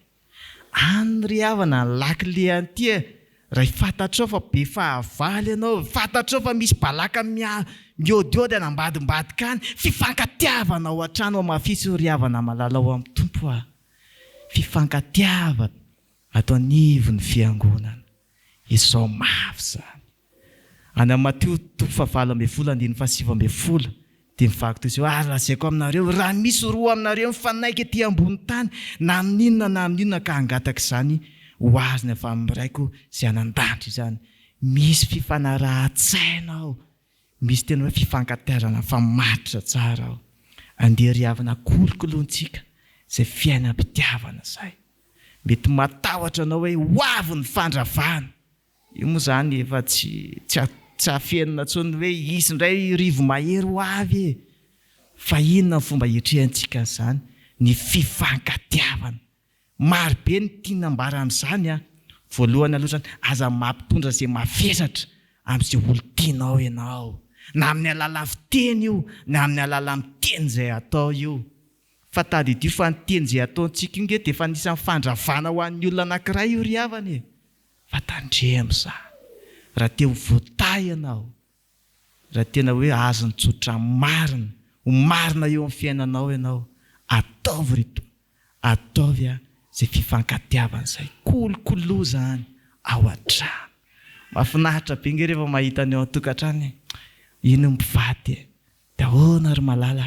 any ry havana ny lakile anty raha fatatrao fa be fahavaly ianao, fatatrao fa misy balaka miodiody anambadimbadika any, fifankatiavana ao an-trano amafisy ry havana malala ao amin'ny tompo a. Fifankatiavana atao anivon'ny fiangonana. Izao mafy zany. Any amin'ny Mateo 7:7-7 dia mivaky toy izao, ary lazaiko aminareo, raha misy roa aminareo mifanaiky etỳ ambony tany, na amin'inona na amin'inona ka hangataka izany ho azony avy amin'ny raiko izay hanan-danitra izany. Misy fifanarahan-tsaina ao, misy tena hoe fifankatiarana fa matra tsara ao. Andeha ry havana kolokoloantsika izay fiainam-pitiavana izay. Mety matahotra anao hoe ho avy ny fandravana. Io moa zany efa tsy afenina intsony hoe isy indray rivo mahery ho avy e. Fa inona ny fomba hitrehantsika izany? Ny fifankatiavana. Maro be ny tianambara amin'izany a. Voalohany aloha zany, aza mampitondra izay mavesatra amin'izay olo tianao ianao. Na amin'ny alala fiteny io, na amin'ny alala miteny izay atao io. Fa tady dio fa ny teny izay ataontsika io dia efa anisan'ny fandravana ho an'ny olona anankiray io ry havana e. Fa tandremo izany. Raha te ho voatay ianao, raha tena hoe azony tsotra marina, ho marina eo amin'ny fiainanao ianao, ataovy rito, ataovy izay fifankatiavana izay, kolokolo zany ao an-trano. Mahafinaritra be nge rehefa mahita ny ao an-tokantrano, ino mpivady e, dia ahoana ry malala,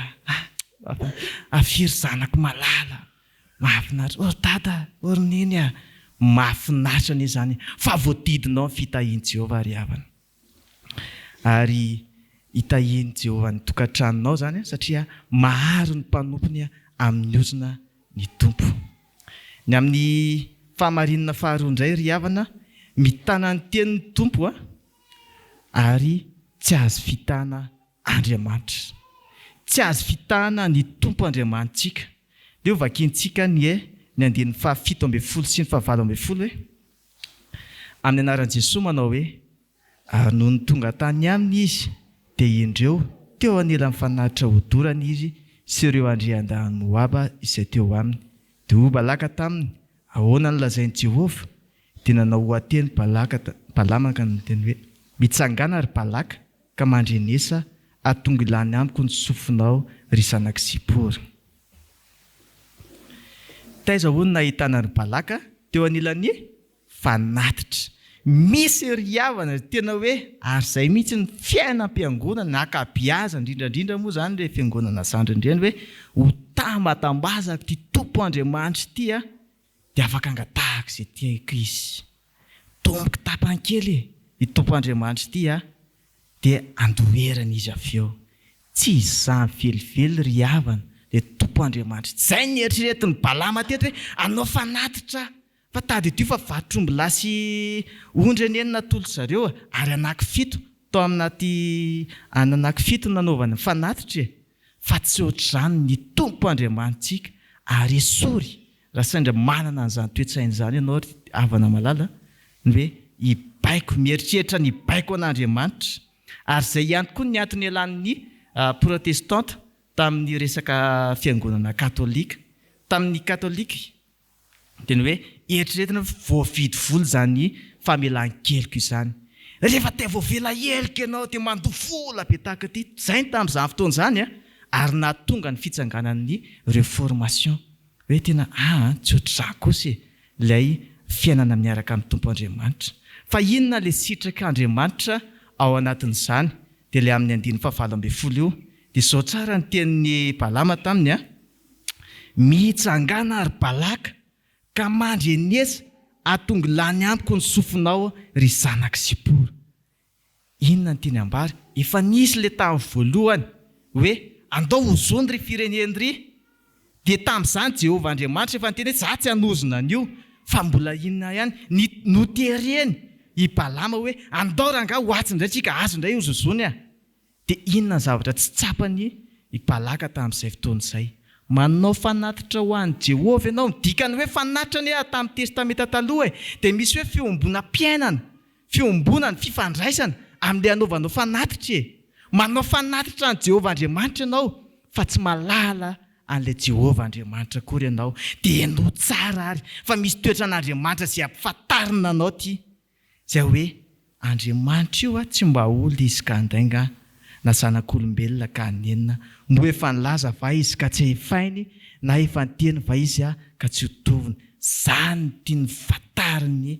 afiry zanako malala, mahafinaritra, dada, niny a, mahafinaritra ny zany, fa voadidinao ny fitahiany Jehovah ry havana. Ary hitahiany Jehovah ny tokantranonao zany satria maharo ny mpanompony amin'ny ozona ny tompo. Ny amin'ny fahamarinana faharoa indray ry havana, mitana ny tenin'ny tompo ary tsy azo fitana Andriamanitra. Tsy azo fitana ny tompo Andriamanitsika. Dia ho vakiantsika ny andinin'ny 7:7 sy ny 8:20 hoe, amin'ny anaran'i Jesosy manao hoe, ary noho ny tonga tany aminy izy, dia indreo teo anela mifanaritra hodorana izy sy ireo andrian-dany Moaba izay teo aminy. Dia balaka taminy, ahoana ny lazain'i Jehovah, dia nanao ateny Balamaka ny teny hoe, mitsangana ry Balaka ka mandrenesa atonga ilany amiko ny sofinao ry zanak' Sipora. Taiza hono nahitana ry Balaka teo anilany fanatitra. Misy ry havana tena hoe ary izay mihitsy ny fiainam-piangonana na akabeaza indrindrandrindra moa zany le fiangonana zandrindreny hoe ho tambatambazako ty tompo Andriamanitra ity dia afaka angatahako izay tiako izy. Tomboky tapankely i tompo Andriamanitra ity dia andoherana izy avy eo. Tsy izany velively ry havana le tompo Andriamanitra. Zay ny eritreretin'ny Balama teto hoe anao fanatitra. Fa tady dio fa vatromby lasy ondrany eny natolo zareo ary anankifito tao aminaty anankifito nanaovany fanatitra fa tsy ohatr'izany ny tompo Andriamanitsika ary esory raha sendra manana an'izany toetsaina izany ianao havana malala ny hoe hibaiko mieritreritra ny baiko an'Andriamanitra. Ary izay ihany koa ny antony ilan'ny protestanta tamin'ny resaka fiangonana katolika. Tamin'ny katolika dia ny hoe eritreretina voavidy vola zany famelan-keliko izany. Rehefa te voavela helika ianao dia mandofola be tahaka ity. Zay tamin'izany fotoana izany ary nahatonga ny fitsanganan'ny réformation. Hoe tena tsy ohatr'izany kosa ilay fiainana miaraka amin'ny tompo Andriamanitra. Fa inona le sitrak'Andriamanitra ao anatin'izany dia ilay amin'ny 9:20 io dia zao tsara ny tenin'ny Balama taminy mitsangana ary Balaka ka mandrenesa atonga lany amiko ny sofinao ry zanak' Sipora. Inona ny teny ambary? Efa nisy le tamin'ny voalohany hoe andao hozony ry fireneny ry. Dia tamin'izany Jehovah Andriamanitra efa niteny hoe za tsy hanozona an'io, fa mbola inona ihany notereny i Balama hoe andao ranga ho atsy indray tsika azo indray hozozony Dia inona ny zavatra tsy tsapany i Balaka tamin'izay fotoana izay? Manao fanatitra ho an'i Jehovah ianao, dikany hoe fanatitra ny tamin'ny testamenta taloha dia misy hoe fiombonam-piainana, fiombonana, fifandraisana amin'ilay anaovanao fanatitra. Manao fanatitra ny Jehovah Andriamanitra ianao fa tsy malala an'ilay Jehovah Andriamanitra kory ianao dia no tsara ary fa misy toetra an'Andriamanitra izay ampifantarina anao ty izay hoe Andriamanitra io tsy mba olona izy ka andainga na zanak'olombelona ka anenina no efa nilaza va izy ka tsy efainy na efa niteny va izy ka tsy hotoviny. Zany tia ny fantariny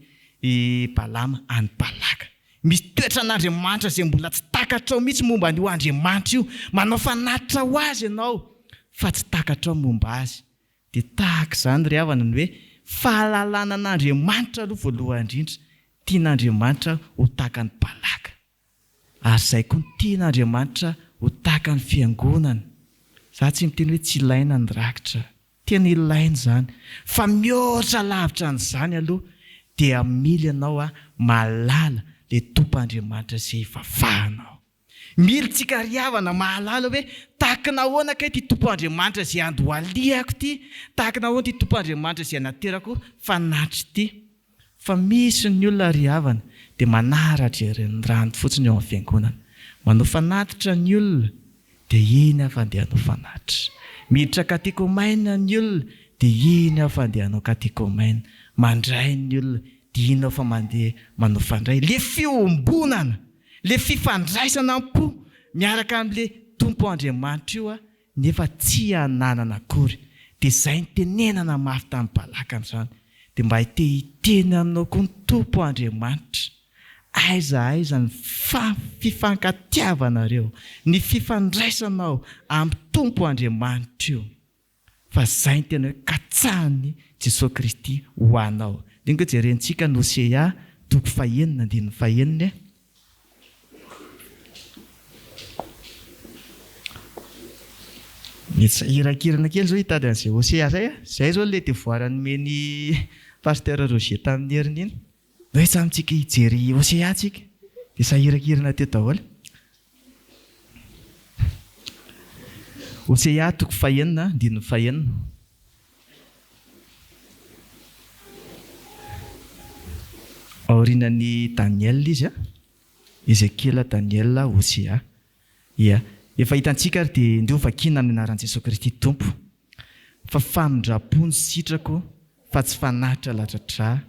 Balama any Balaka. Misy toetra an'Andriamanitra izay mbola tsy takatra ao mihitsy momba an'io Andriamanitra io. Manao fanatitra ho azy ianao fa tsy takatra ao momba azy. Dia tahaka izany ry havana ny hoe fahalalana an'Andriamanitra aloha voalohany indrindra. Tian'Andriamanitra ho tahaka ny Balaka. Ary izay koa ny tian'Andriamanitra ho tahaka ny fiangonana. Za tsy miteny hoe tsy ilaina ny rakitra. Tena ilaina izany. Fa mihoatra lavitra an'izany aloha dia mila ianao mahalala le tompo-Andriamanitra izay efafahanao. Mila tsika ry havana mahalala hoe tahaka nahoana kay ty tompo-Andriamanitra izay andohaliako ty, tahaka nahoana ty tompo-Andriamanitra izay naterako fanatitra ty. Fa misy ny olona ry havana dia manaratra ny rano fotsiny eo amin'ny fiangonana. Manao fanatitra ny olona dia iny afa andehanao fanatitra. Miditra katikomaina ny olona dia iny afa andehanao katikomaina. Mandray ny olona dia iny afa mandeha manao fandray. Le fiombonana, le fifandraisana am-po miaraka amin'ile tompo Andriamanitra io nefa tsy hananana akory. Dia izay ny tenenana mafy tamin'ny Balaka amin'izany. Dia mba hiteny aminao koa ny tompo Andriamanitra. Aiza ny fifankatiavanareo, ny fifandraisanao amin'ny tompo Andriamanitra io. Fa izay ny tena hoe katsahany Jesosy Kristy ho anao. Dia ngo jerentsika ny Hosea 4:9. Irakirana kely zao hitady an'izay Hosea zay. Zay zao le devoirany meny pasteur Roger tamin'ny heriny iny. Hoe samitsika hijery Hosea tsika dia sahirakirana teo daholo. Hosea 4:9. Aorianan'ny Daniel izy Ezekiel, Daniel, Hosea. Ia, efa hitantsika ary dia ndeo vakiana amin'ny anaran'i Jesosy Kristy Tompo. Fa famindrapo ny sitrako fa tsy fanatitra latradra,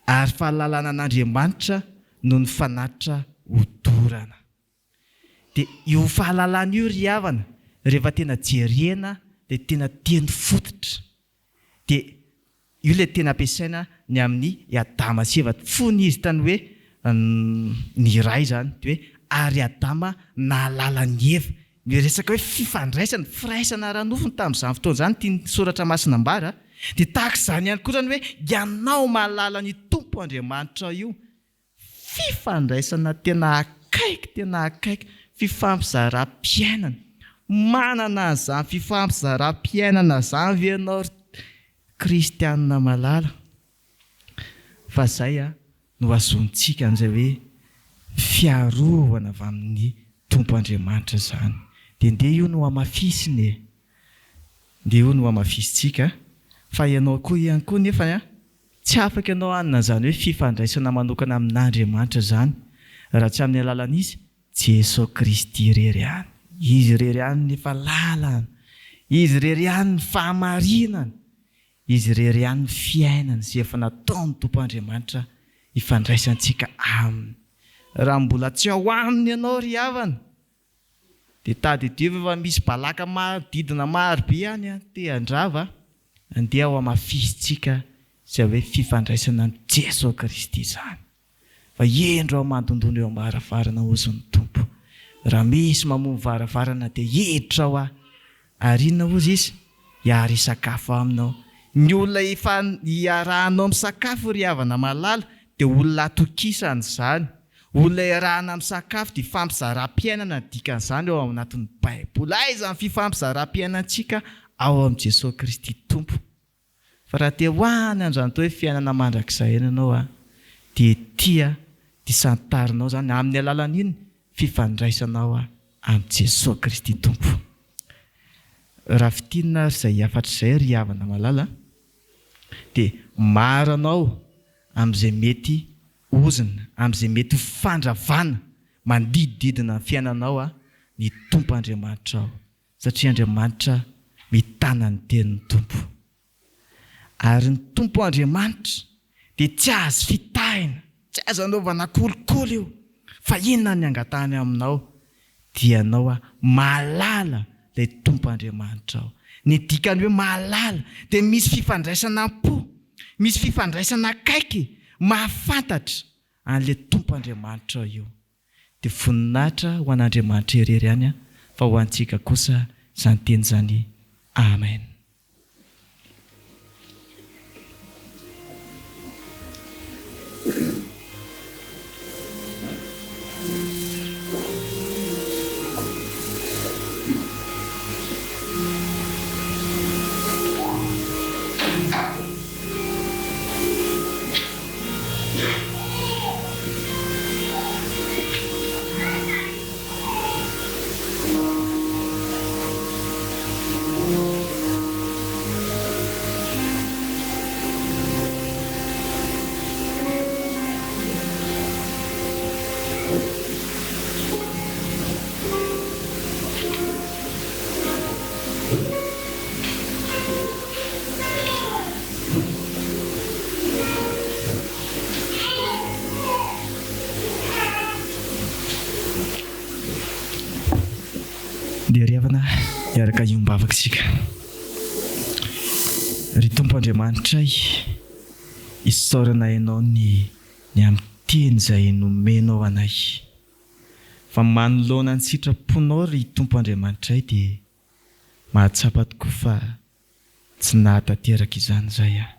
ary fahalalana an'Andriamanitra no ny fanatitra hodorana. Dia io fahalalana io ry havana rehefa tena jerena dia tena teny fototra. Dia io ilay tena ampiasaina ny amin'ny Adama sy Eva. Fony izy tany hoe ny ray izany dia hoe ary Adama nahalala ny Eva. Miresaka hoe fifandraisana, firaisana ranofony tamin'izany fotoana izany tia ny soratra Masinambara. Dia tahaka izany ihany koa zany hoe ianao mahalala ny tompo Andriamanitra io. Fifandraisana tena akaiky, fifampizaram-piainana. Manana an'izany fifampizaram-piainana izany ve ianao kristianina malala? Fa izay no azontsika an'izay hoe fiarovana avy amin'ny tompo Andriamanitra izany. Dia ndeha io no hamafisiny. Ndeha io no hamafisintsika. Fa ianao koa ihany koa nefa tsy afaka ianao hanina izany hoe fifandraisana manokana amin'Andriamanitra izany raha tsy amin'ny alalan'izy Jesosy Kristy irery ihany. Izy irery ihany ny fahalalana, izy irery ihany ny fahamarinana, izy irery ihany ny fiainana izay efa nataon'ny tompo Andriamanitra hifandraisantsika aminy. Raha mbola tsy ao aminy ianao ry havana dia tady Dieu efa misy Balaka didina maro be ihany te handrava. Andeha ao hamafisintsika izay hoe fifandraisana ny Jesosy Kristy izany. Fa endro ao mandondona eo am-baravarana ozy ny tompo. Raha misy mamono varavarana dia hiditra ao ary inona ozy izy? Hiary sakafo aminao. Ny olona efa hiarahanao misakafo ry havana malala dia olona atokisana izany. Olona iarahana amin'ny sakafo dia fampizaram-piainana dikan'izany ao anatin'ny Baibola. Aiza ny fifampizaram-piainantsika? Ao amin'ny Jesosy Kristy Tompo. Fa raha te hoany androany hoe fiainana mandrakizay ianao dia tia santarinao zany amin'ny alalan'iny fifandraisanao amin'ny Jesosy Kristy Tompo. Raha fitinina izay afatra izay ry havana malala dia maranao amin'izay mety ozina, amin'izay mety fandravana mandidididina ny fiainanao ny tompo Andriamanitra ao. Satria Andriamanitra mitana ny tenin'ny tompo. Ary ny tompo Andriamanitra dia tsy azo fitahina, tsy azo anaovana kolikoly io. Fa inona ny angatahany aminao dia anao mahalala ilay tompo Andriamanitra ao. Ny dikany hoe mahalala dia misy fifandraisana po, misy fifandraisana akaiky, mahafantatra an'ilay tompo Andriamanitra io. Dia voninahitra ho an'Andriamanitra irery ihany fa ho antsika kosa izany teny izany. Amen. Dia riavana miaraka iombavaka isika. Ry tompo Andriamanitray, isaorana ianao ny amin'ny teny izay nomenao anay. Fa manoloana ny sitraponao ry tompo Andriamanitray dia mahatsapa tokoa fa tsy nahatanteraka izany izay aho.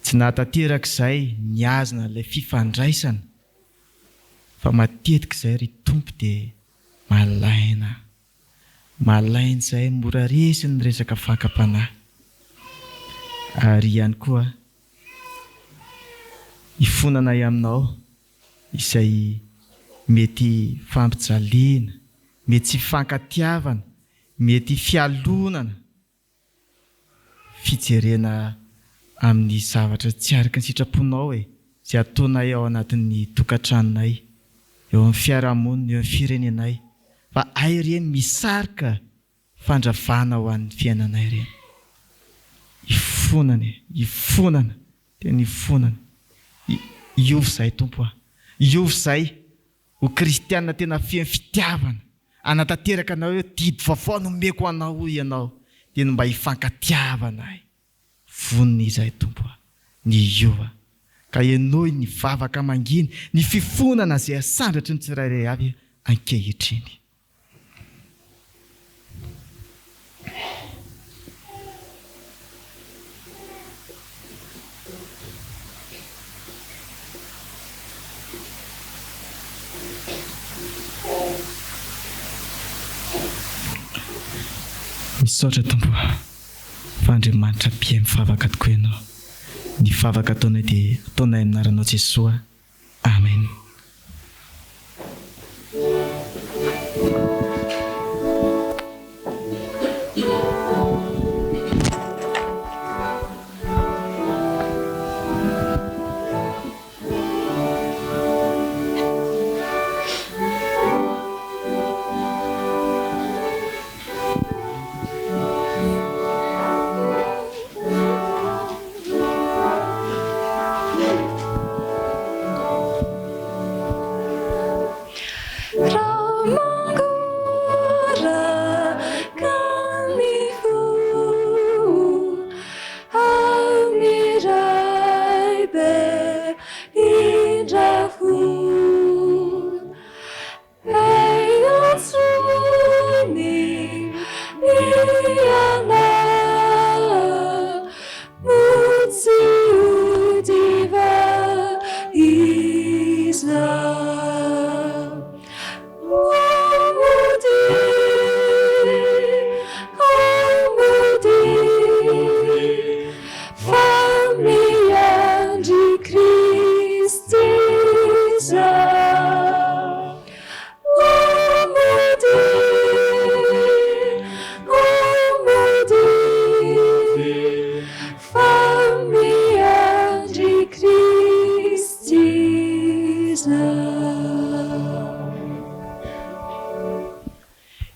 Tsy nahatanteraka izay niazona ilay fifandraisana. Fa matetika izay ry tompo dia malaina izay mora resy ny resaka fakapanahy. Ary ihany koa hifonana aminao izay mety fampijaliana, mety tsy fankatiavana, mety fialonana, fijerena amin'ny zavatra tsy araka ny sitraponao izay ataonay ao anatin'ny tokantranonay, eo amin'ny fiarahamonina, eo amin'ny firenenay. Fa ay ireny misarika fandravana ho an'ny fiainanay ireny. Hifonana, tena hifonana. Iovy izay tompo aho. Iovy izay ho kristianina tena feno fitiavana. Anatanteraka anao hoe didy vaovao nomeko anao ianao. Dia mba hifankatiavana ahy. Vonona izay tompo aho. Ny iova. Ka ianao ny vavaka manginy, ny fifonana izay asandratry ny tsirairay avy ankehitriny. Misaotra tompo fa Andriamanitra be mivavaka tokoa ianao. Ny vavaka ataonay dia ataonay amin'ny anaranao Jesosy. Amen.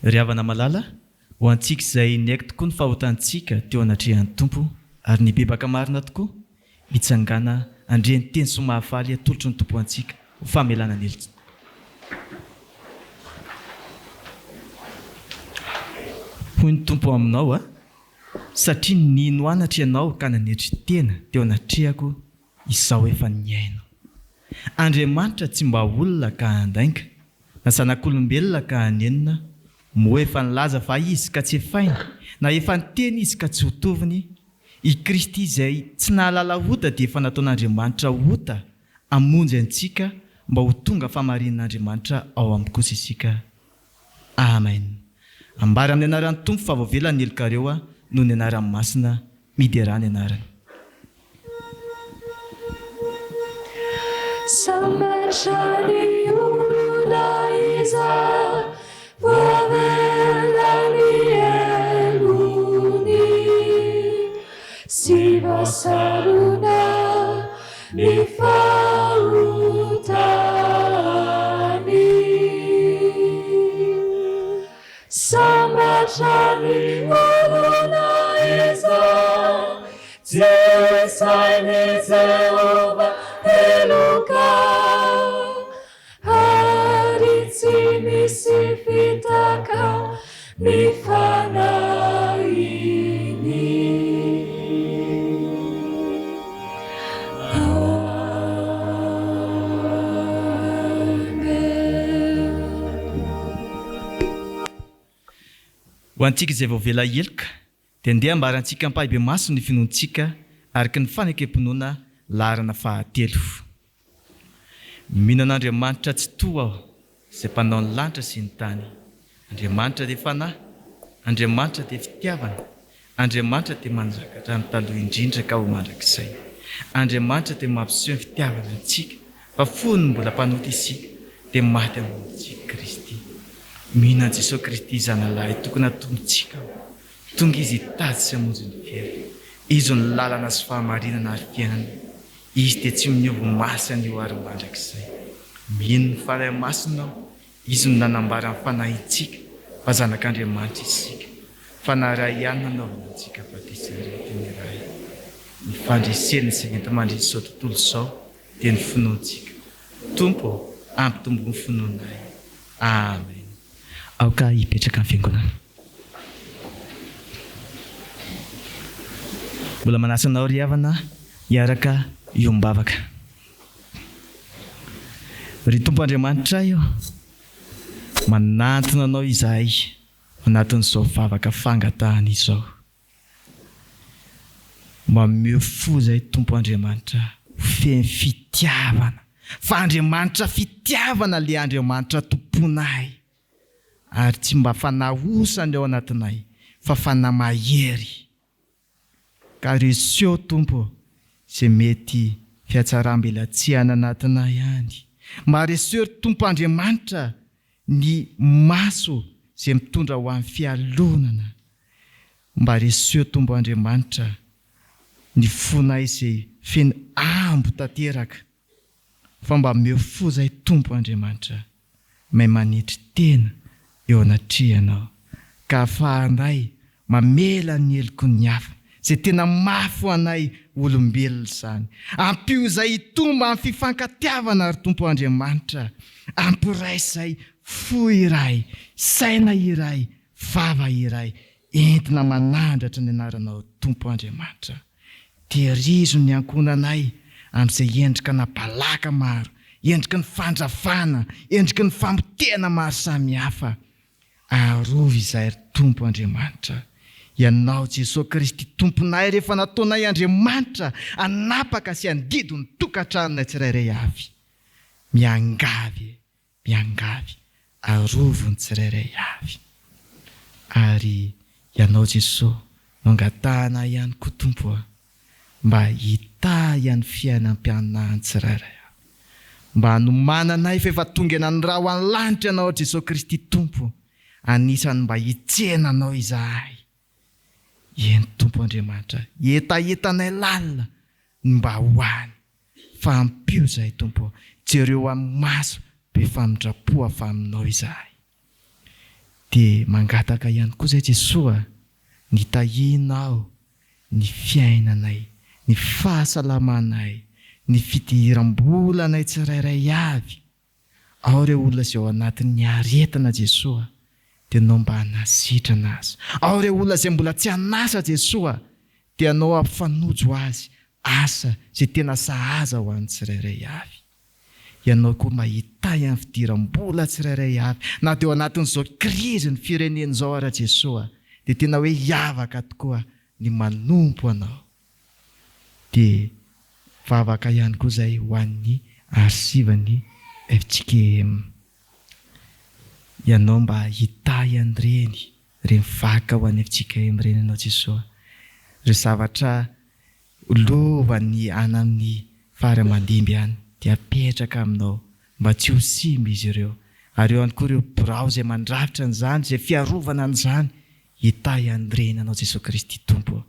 Ry havana malala, ho antsika izay naiky tokoa ny fahotantsika teo anatrehan'ny tompo ary nibebaka marina tokoa mitsangana andreny teny somahafaly atolotry ny tompo antsika ho famelana ny helitsy. Hoy ny tompo aminao a satria nino anatra ianao ka nanetry tena teo anatrehako izao efa niaino. Andriamanitra tsy mba olona ka handainga na zanak'olombelona ka hanenina moa efa nilaza fa izy ka tsy efaina na efa niteny izy ka tsy ho toviny. I Kristy izay tsy nahalala ota dia efa nataon'Andriamanitra ota hamonjy antsika mba ho tonga famarin'Andriamanitra ao amin'ny kosa isika. Amen. Ambara amin'ny anaran'ny tompo fa voavelany elokareo a noho ny anaran'ny masina miderany anarany. Samachani uruna iza voavelany elony siva saruna mifautani Samachani uruna iza Jesaini Jehovah Eloka Haritsi misifitaka mifanaini Ho antsika izay voavela eloka dia andeha ambarantsika ampahibe maso ny finoantsika araka ny fanekam-pinoana larana fahatelo. Minan'Andriamanitra tsy toa aho izay mpanao ny lanitra sy ny tany. Andriamanitra dia fanahy, Andriamanitra dia fitiavana, Andriamanitra dia manjakatra amin'ny taloha indrindra ka ho mandrakizay. Andriamanitra dia mampiseho ny fitiavana antsika fa fony mbola mpanota isika dia maty amontsika Kristy. Mihinan Jesosy Kristy zanalahy tokony atontsika tonga izy hitady sy hamonjy ny fiainana. Izy ny lalana sy fahamarinana ary fiainana. Izy dia tsy miova masy an'io ary mandrakizay. Mino ny fanahy masinao, izy no nanambara ny fanahintsika fa zanak'Andriamanitra isika. Fanahy iray ihany nanaovana antsika fa dia tsy aretiny iray. Ny fandresena izay enta mandresy izao tontolo izao dia ny finoantsika. Tompo, ampitombo ny finoanay. Amen. Aoka hipetraka amin'ny fiangonana. Mbola manasanao ry havana hiaraka iombavaka. Ry Tompo Andriamanitra io manantona anao izahay anatin'izao vavaka fangatahana izao. Mameo fo izay Tompo Andriamanitra feno fitiavana. Fa Andriamanitra fitiavana le Andriamanitra tomponay. Ary tsy mba fanahosany ao anatinay fa fanamahery. Ka reseo Tompo izay mety fiatsaram-belatsiana anatinay ihany. Mba reseo Tompo Andriamanitra ny maso izay mitondra ho amin'ny fialonana. Mba reseo Tompo Andriamanitra ny fonay izay feno ambo tanteraka. Fa mba meo fo izay Tompo Andriamanitra mahay manetry tena eo anatrehanao ka ahafahanay mamela ny heloko ny hafa izay tena mafy anay olombelona izany. Ampio izay hitomba amin'ny fifankatiavana ary Tompo Andriamanitra. Ampiray izay fo iray, saina iray, vava iray entina manandratra ny anaranao Tompo Andriamanitra. Terizo ny ankonanay amin'izay endrika napalaka maro, endrika ny fandravana, endrika ny famotena maro samihafa. Arovy izay Tompo Andriamanitra. Ianao Jesosy Kristy tomponay rehefa nataonay Andriamanitra anapaka sy andido ny tokantranonay tsirairay avy. Miangavy, miangavy, arovy ny tsirairay avy. Ary ianao Jesosy mangatahana ihany koa Tompo mba hita ihany fiainam-pianahany tsirairay. Mba hanomananay fa efa tonga ny raha ho any lanitra ianao Jesosy Kristy Tompo. Anisany mba hitsenanao izahay. Eny Tompo Andriamanitra, etaetanay lalina mba hoany. Fa ampio izahay Tompo, jereo amin'ny maso be famindrapo afa aminao izahay. dia mangataka ihany koa izay Jesosy ny tahinao, ny fiainanay, ny fahasalamanay, ny fidiram-bolanay tsirairay avy. Ao ireo olona izay ao anatin'ny aretina Jesosy, dia anao mba hanasitrana azy. Ao ireo olona izay mbola tsy hanasa Jesosy, dia anao hampifanojo azy asa izay tena sahaza ho an'ny tsirairay avy. Ianao koa mahitay amin'ny fidiram-bola tsirairay avy, na dia ao anatin'izao krizy ny firenen'izao ara Jesosy, dia tena hoe hiavaka tokoa ny manompo anao. Dia vavaka ihany koa izay ho an'ny arsivan'ny Fjkm. Ianao mba hitay an'ireny vaka ho an'ny Fjkm ireny ianao Jesosy. Ry zavatra lovany any amin'ny faramandimby any dia apetraka aminao mba tsy ho simba izy ireo. Ary eo ihany koa ireo birao izay mandrafitra an'izany, izay fiarovana an'izany, hitay an'ireny ianao Jesosy Kristy Tompo.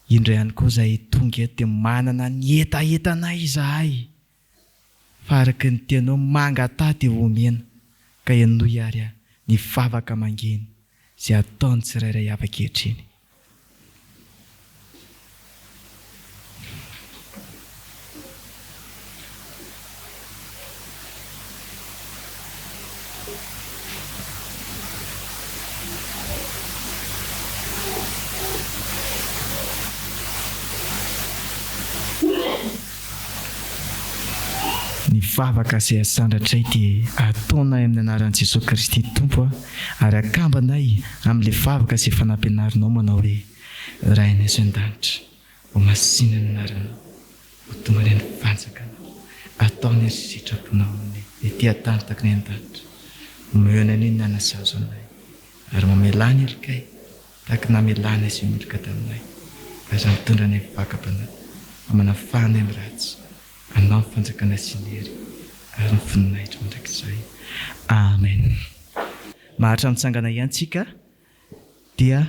Indray ihany koa izay tonga eto dia manana ny etaentanay izahay, fa araka ny tianao mangatady omena, ka ianao ary ny vavaka mangeny izay ataony tsirairay avy ankehitriny. Ny vavaka izay asandratray dia ataonay amin'ny anaran'i Jesosy Kristy Tompo, ary akambanay amin'ilay vavaka izay fanampianarinao manao hoe: Rainay izay an-danitra, ho masina ny anaranao, ho tonga ny fanjakanao, ataony ary sitraponao amin'ny etỳ an-tany tahaka ny an-danitra. Omena ny nanasazo anay, ary mamelany elikay tahaka namelana izay milika taminay. Aza mitondra ny vakam-panahy, amanafana amin'ny ratsy, anao ny fanjakana sy ny hery, ary ny voninahitra mandrakizay. Amen. Maharitra mitsangana ihantsika dia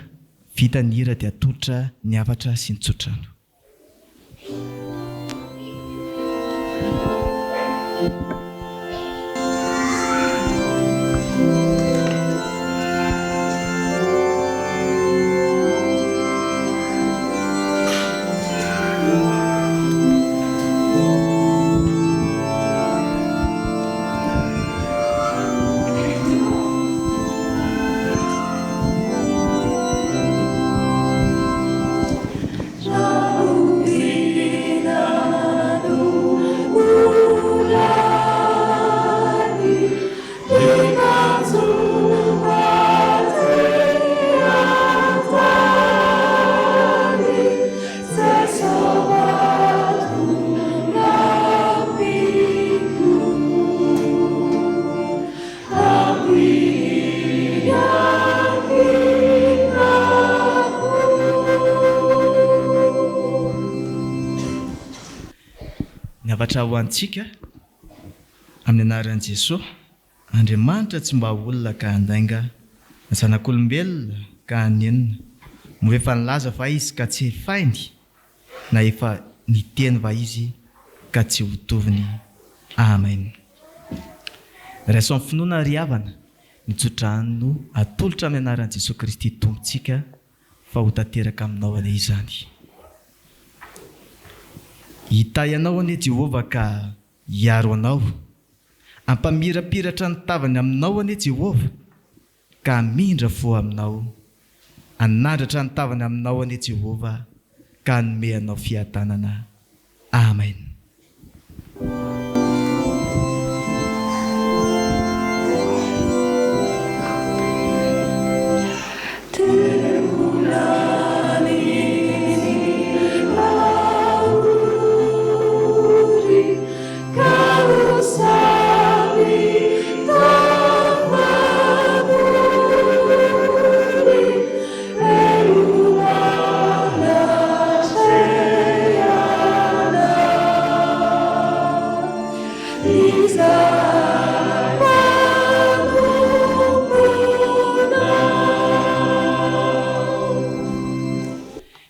vita ny hira dia atolotra ny hafatra sy ny tsotrano. Ho antsika amin'ny anaran'i Jesosy, Andriamanitra tsy mba olona ka handainga, zanak'olombelona ka hanenina, moa efa nilaza fa izy ka tsy fainy, na efa niteny va izy ka tsy ho toviny. Amen. Raiso amin'ny finoana ry havana, nitsotrano atolotra amin'ny anaran'i Jesosy Kristy Tompontsika fa ho tanteraka aminao anie izany. Hitay anao anie Jehovah ka hiaro anao, ampamirapiratra ny tavany aminao anie Jehovah ka hamindra fo aminao, anandratra ny tavany aminao anie Jehovah ka hanome anao fiadanana. Amen.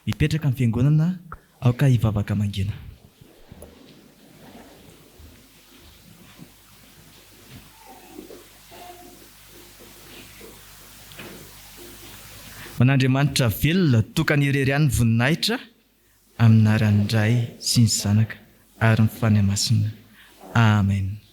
Mipetraka amin'ny fiangonana aoka hivavaka mangina. man'andriamanitra velona tokany irerian'ny voninahitra amin'aran'ndray sy ny zanaka ary ny fany masina amen.